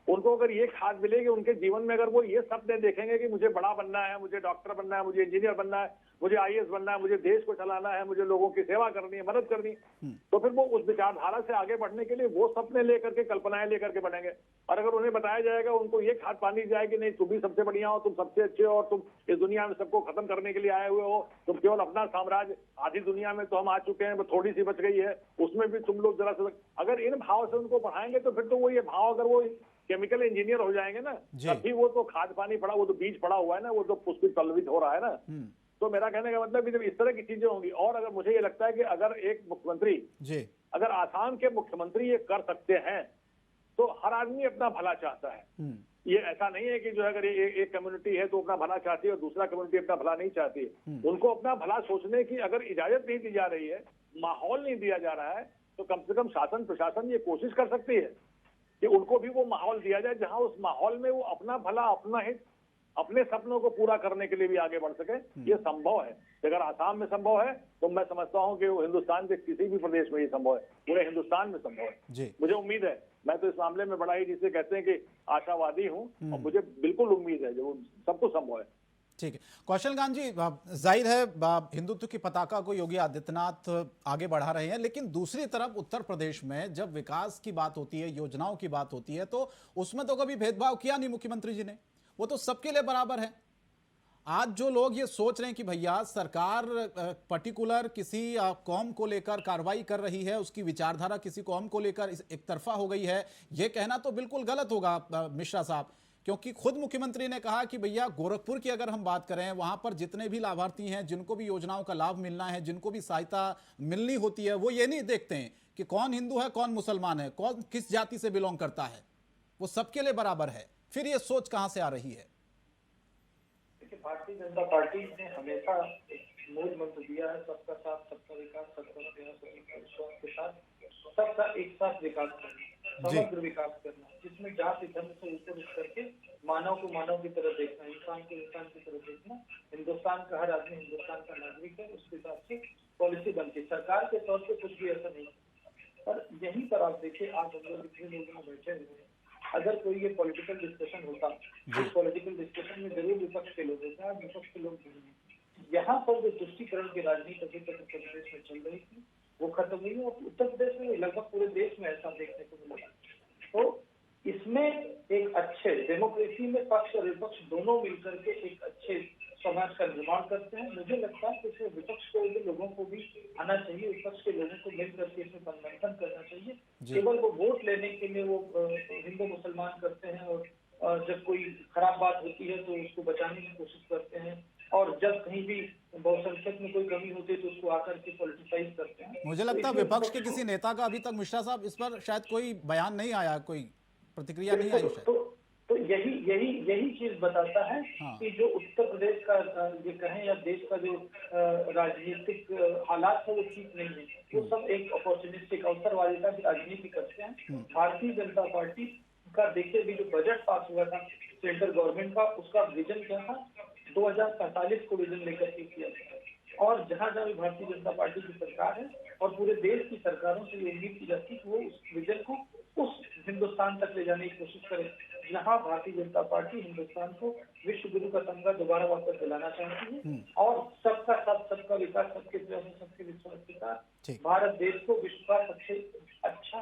G: उनको अगर ये खाद मिलेगी उनके जीवन में, अगर वो ये सपने देखेंगे कि मुझे बड़ा बनना है, मुझे डॉक्टर बनना है, मुझे इंजीनियर बनना है, मुझे आईएएस बनना है, मुझे देश को चलाना है, मुझे लोगों की सेवा करनी है, मदद करनी, तो फिर वो उस विचारधारा से आगे बढ़ने के लिए वो सपने लेकर के, कल्पनाएं लेकर के बढ़ेंगे। और अगर उन्हें बताया जाएगा, उनको ये खाद पानी जाएगी, नहीं तुम भी सबसे बढ़िया हो, तुम सबसे अच्छे हो, और तुम इस दुनिया में सबको खत्म करने के लिए आए हुए हो, तुम केवल अपना साम्राज्य, आधी दुनिया में तो हम आ चुके हैं, थोड़ी सी बच गई है, उसमें भी तुम लोग जरा सा, अगर इन भाव से उनको पढ़ाएंगे तो फिर तो वो ये भाव, अगर वो केमिकल इंजीनियर हो जाएंगे ना, तभी वो तो खाद पानी पड़ा, वो तो बीज पड़ा हुआ है ना, वो तो पुष्पित पल्लवित हो रहा है ना। तो मेरा कहने का मतलब जब इस तरह की चीजें होंगी, और अगर मुझे ये लगता है कि अगर एक मुख्यमंत्री, अगर आसाम के मुख्यमंत्री ये कर सकते हैं तो हर आदमी अपना भला चाहता है। ये ऐसा नहीं है कि जो अगर एक कम्युनिटी है तो अपना भला चाहती है और दूसरा कम्युनिटी अपना भला नहीं चाहती है। उनको अपना भला सोचने की अगर इजाजत नहीं दी जा रही है, माहौल नहीं दिया जा रहा है, तो कम से कम शासन प्रशासन ये कोशिश कर सकती है कि उनको भी वो माहौल दिया जाए जहां उस माहौल में वो अपना भला, अपना हित, अपने सपनों को पूरा करने के लिए भी आगे बढ़ सके। ये संभव है। अगर आसाम में संभव है तो मैं समझता हूं कि वो हिंदुस्तान के किसी भी प्रदेश में ये संभव है, पूरे हिंदुस्तान में संभव है। मुझे उम्मीद है, मैं तो इस मामले में बड़ा ही, जिसे कहते हैं कि आशावादी हूं, और मुझे बिल्कुल उम्मीद है जो सब कुछ संभव है।
A: ठीक है, कौशल गांधी जी, जाहिर है हिंदुत्व की पताका को योगी आदित्यनाथ आगे बढ़ा रहे हैं, लेकिन दूसरी तरफ उत्तर प्रदेश में जब विकास की बात होती है, योजनाओं की बात होती है, तो उसमें तो कभी भेदभाव किया नहीं मुख्यमंत्री जी ने, वो तो सबके लिए बराबर है। आज जो लोग ये सोच रहे हैं कि भैया सरकार पर्टिकुलर किसी कौम को लेकर कार्रवाई कर रही है, उसकी विचारधारा किसी कौम को लेकर एक तरफा हो गई है, ये कहना तो बिल्कुल गलत होगा मिश्रा साहब, क्योंकि खुद मुख्यमंत्री ने कहा कि भैया गोरखपुर की अगर हम बात करें, वहां पर जितने भी लाभार्थी हैं, जिनको भी योजनाओं का लाभ मिलना है, जिनको भी सहायता मिलनी होती है, वो ये नहीं देखते हैं कि कौन हिंदू है, कौन मुसलमान है, कौन किस जाति से बिलोंग करता है, वो सबके लिए बराबर है। फिर ये सोच कहां से आ रही है?
D: भारतीय जनता पार्टी ने हमेशा एक मूल मंत्र दिया है, सबका साथ, सबका विकास, सबका प्रयास, सबका विश्वास के साथ सबका एक साथ विकास करना, समग्र विकास करना, जिसमें जाति धर्म से ऊपर उठ करके मानव को मानव की तरह देखना, इंसान को इंसान की तरह देखना, हिंदुस्तान का हर आदमी हिंदुस्तान का नागरिक है, उसके हिसाब से पॉलिसी बनती है। सरकार के तौर पर कुछ भी ऐसा नहीं, पर यहीं पर आप देखिए, आज हम लोग इतने लोग में बैठे हुए हैं, अगर कोई ये पॉलिटिकल डिस्कशन होता, इस पॉलिटिकल डिस्कशन में जरूर विपक्ष के लोग होते हैं, विपक्ष के लोग नहीं हैं। यहाँ पर जो तुष्टीकरण की राजनीति अभी तक उत्तर प्रदेश में चल रही थी, वो खत्म हुई है, और उत्तर प्रदेश में लगभग पूरे देश में ऐसा देखने को मिला। तो इसमें एक अच्छे डेमोक्रेसी में पक्ष और विपक्ष दोनों मिलकर के एक अच्छे समाज का निर्माण करते हैं। मुझे लगता है कि इसमें विपक्ष को भी लोगों को भी आना चाहिए, विपक्ष के लोगों को मिल करके इसमें परिवर्तन करना चाहिए। केवल वो वोट लेने के लिए वो हिंदू मुसलमान करते हैं, और जब कोई खराब बात होती है तो उसको बचाने की कोशिश करते हैं, और जब कहीं भी बहुसंख्यक में कोई कमी होती है तो उसको आकर के पॉलिटिसाइज करते हैं।
A: मुझे लगता है विपक्ष के किसी नेता का अभी तक, मिश्रा साहब, इस पर शायद कोई बयान नहीं आया, कोई प्रतिक्रिया नहीं आई शायद।
D: तो यही चीज बताता है कि जो उत्तर प्रदेश का ये कहें या देश का जो राजनीतिक हालात है वो ठीक नहीं है। वो सब एक अपॉर्चुनिस्टिक अवसरवादिता की राजनीति करते हैं। भारतीय जनता पार्टी का देखिए, भी जो बजट पास हुआ था सेंट्रल गवर्नमेंट का, उसका विजन क्या था, 2045 को विजन लेकर के किया गया। और जहाँ जहाँ भी भारतीय जनता पार्टी की सरकार है और पूरे देश की सरकारों से ये उम्मीद की जाती है कि वो उस विजन को उस हिंदुस्तान तक ले जाने की कोशिश करे, जहाँ भारतीय जनता पार्टी हिंदुस्तान को विश्व गुरु का तमगा दोबारा वापस दिलाना चाहती है, और सबका साथ, सबका विकास, सबके प्रयास, सबके विश्वास के साथ भारत देश को विश्व का सबसे अच्छा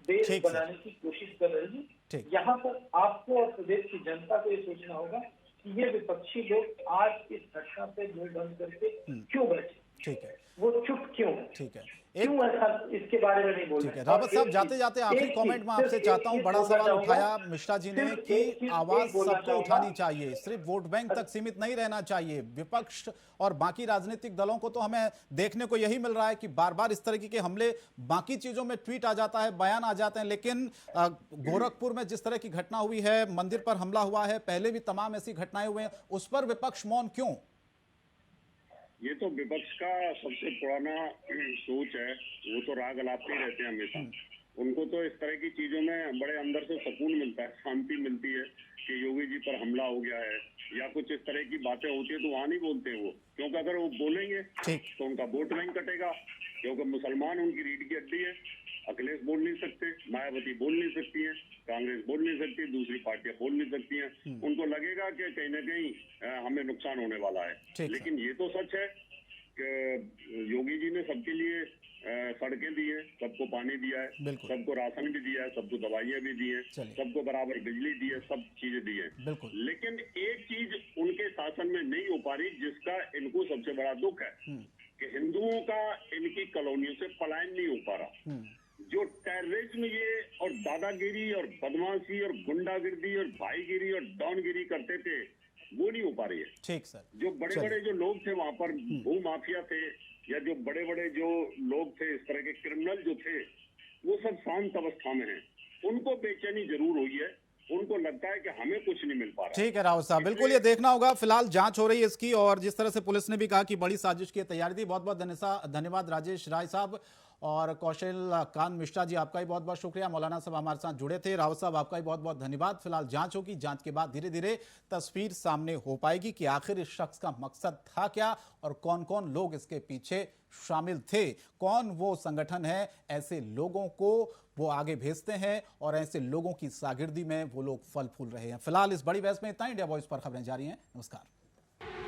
D: देश बनाने की कोशिश कर रही है। यहाँ पर आपको और प्रदेश की जनता को ये सोचना होगा कि ये विपक्षी लोग आज इस घटना पे मुंह बंद करके क्यों बैठे,
A: ठीक है,
D: वो चुप क्यों है,
A: ठीक है,
D: क्यों ऐसा इसके बारे में नहीं बोल रहे।
A: रावत साहब, जाते जाते आखिरी कमेंट में आपसे चाहता हूं, बड़ा सवाल उठाया मिश्रा जी ने कि आवाज सबको उठानी चाहिए, सिर्फ वोट बैंक तक सीमित नहीं रहना चाहिए। विपक्ष और बाकी राजनीतिक दलों को तो हमें देखने को यही मिल रहा है कि बार बार इस तरीके के हमले, बाकी चीजों में ट्वीट आ जाता है, बयान आ जाते हैं, लेकिन गोरखपुर में जिस तरह की घटना हुई है, मंदिर पर हमला हुआ है, पहले भी तमाम ऐसी घटनाएं हुई हैं, उस पर विपक्ष मौन क्यों?
F: ये तो विपक्ष का सबसे पुराना सोच है, वो तो राग अलापते ही रहते हैं हमेशा। उनको तो इस तरह की चीजों में बड़े अंदर से सुकून मिलता है, शांति मिलती है कि योगी जी पर हमला हो गया है या कुछ इस तरह की बातें होती है तो वहां नहीं बोलते वो, क्योंकि अगर वो बोलेंगे तो उनका वोट बैंक कटेगा, क्योंकि मुसलमान उनकी रीढ़ की हड्डी है। अखिलेश बोल नहीं सकते, मायावती बोल नहीं सकती है, कांग्रेस बोल नहीं सकती, दूसरी पार्टियां बोल नहीं सकती हैं। उनको लगेगा कि कहीं न कहीं हमें नुकसान होने वाला है। लेकिन ये तो सच है कि योगी जी ने सबके लिए सड़कें दी है, सबको पानी दिया है, सबको राशन भी दिया है, सबको दवाइयां भी दी है, सबको बराबर बिजली दी है, सब चीजें दी है। लेकिन एक चीज उनके शासन में नहीं हो पा रही, जिसका इनको सबसे बड़ा दुख है कि हिंदुओं का इनकी कॉलोनियों से पलायन नहीं हो पा रहा। जो टेररिज्म ये और दादागिरी और बदमाशी और गुंडागिरी और भाईगिरी और डॉनगिरी करते थे, वो नहीं हो पा रही है।
A: ठीक सर।
F: जो बड़े बड़े जो लोग थे वहां पर, भू माफिया थे या जो बड़े बड़े जो लोग थे, इस तरह के क्रिमिनल जो थे, वो सब शांत अवस्था में हैं। उनको बेचैनी जरूर हुई है, उनको लगता है कि हमें कुछ नहीं मिल पा रहा।
A: ठीक है रावत साहब, बिल्कुल ये देखना होगा। फिलहाल जांच हो रही है इसकी, और जिस तरह से पुलिस ने भी कहा कि बड़ी साजिश की तैयारी थी। बहुत बहुत धन्यवाद राजेश राय साहब और कौशल कांत मिश्रा जी, आपका भी बहुत बहुत शुक्रिया। मौलाना साहब हमारे साथ जुड़े थे। रावत साहब, आपका भी बहुत बहुत धन्यवाद। फिलहाल जांच होगी, जांच के बाद धीरे धीरे तस्वीर सामने हो पाएगी कि आखिर इस शख्स का मकसद था क्या और कौन कौन लोग इसके पीछे शामिल थे, कौन वो संगठन है, ऐसे लोगों को वो आगे भेजते हैं और ऐसे लोगों की शागिर्दी में वो लोग फल फूल रहे हैं। फिलहाल इस बड़ी बहस में इतना ही। इंडिया वॉइस पर खबरें जारी हैं। नमस्कार।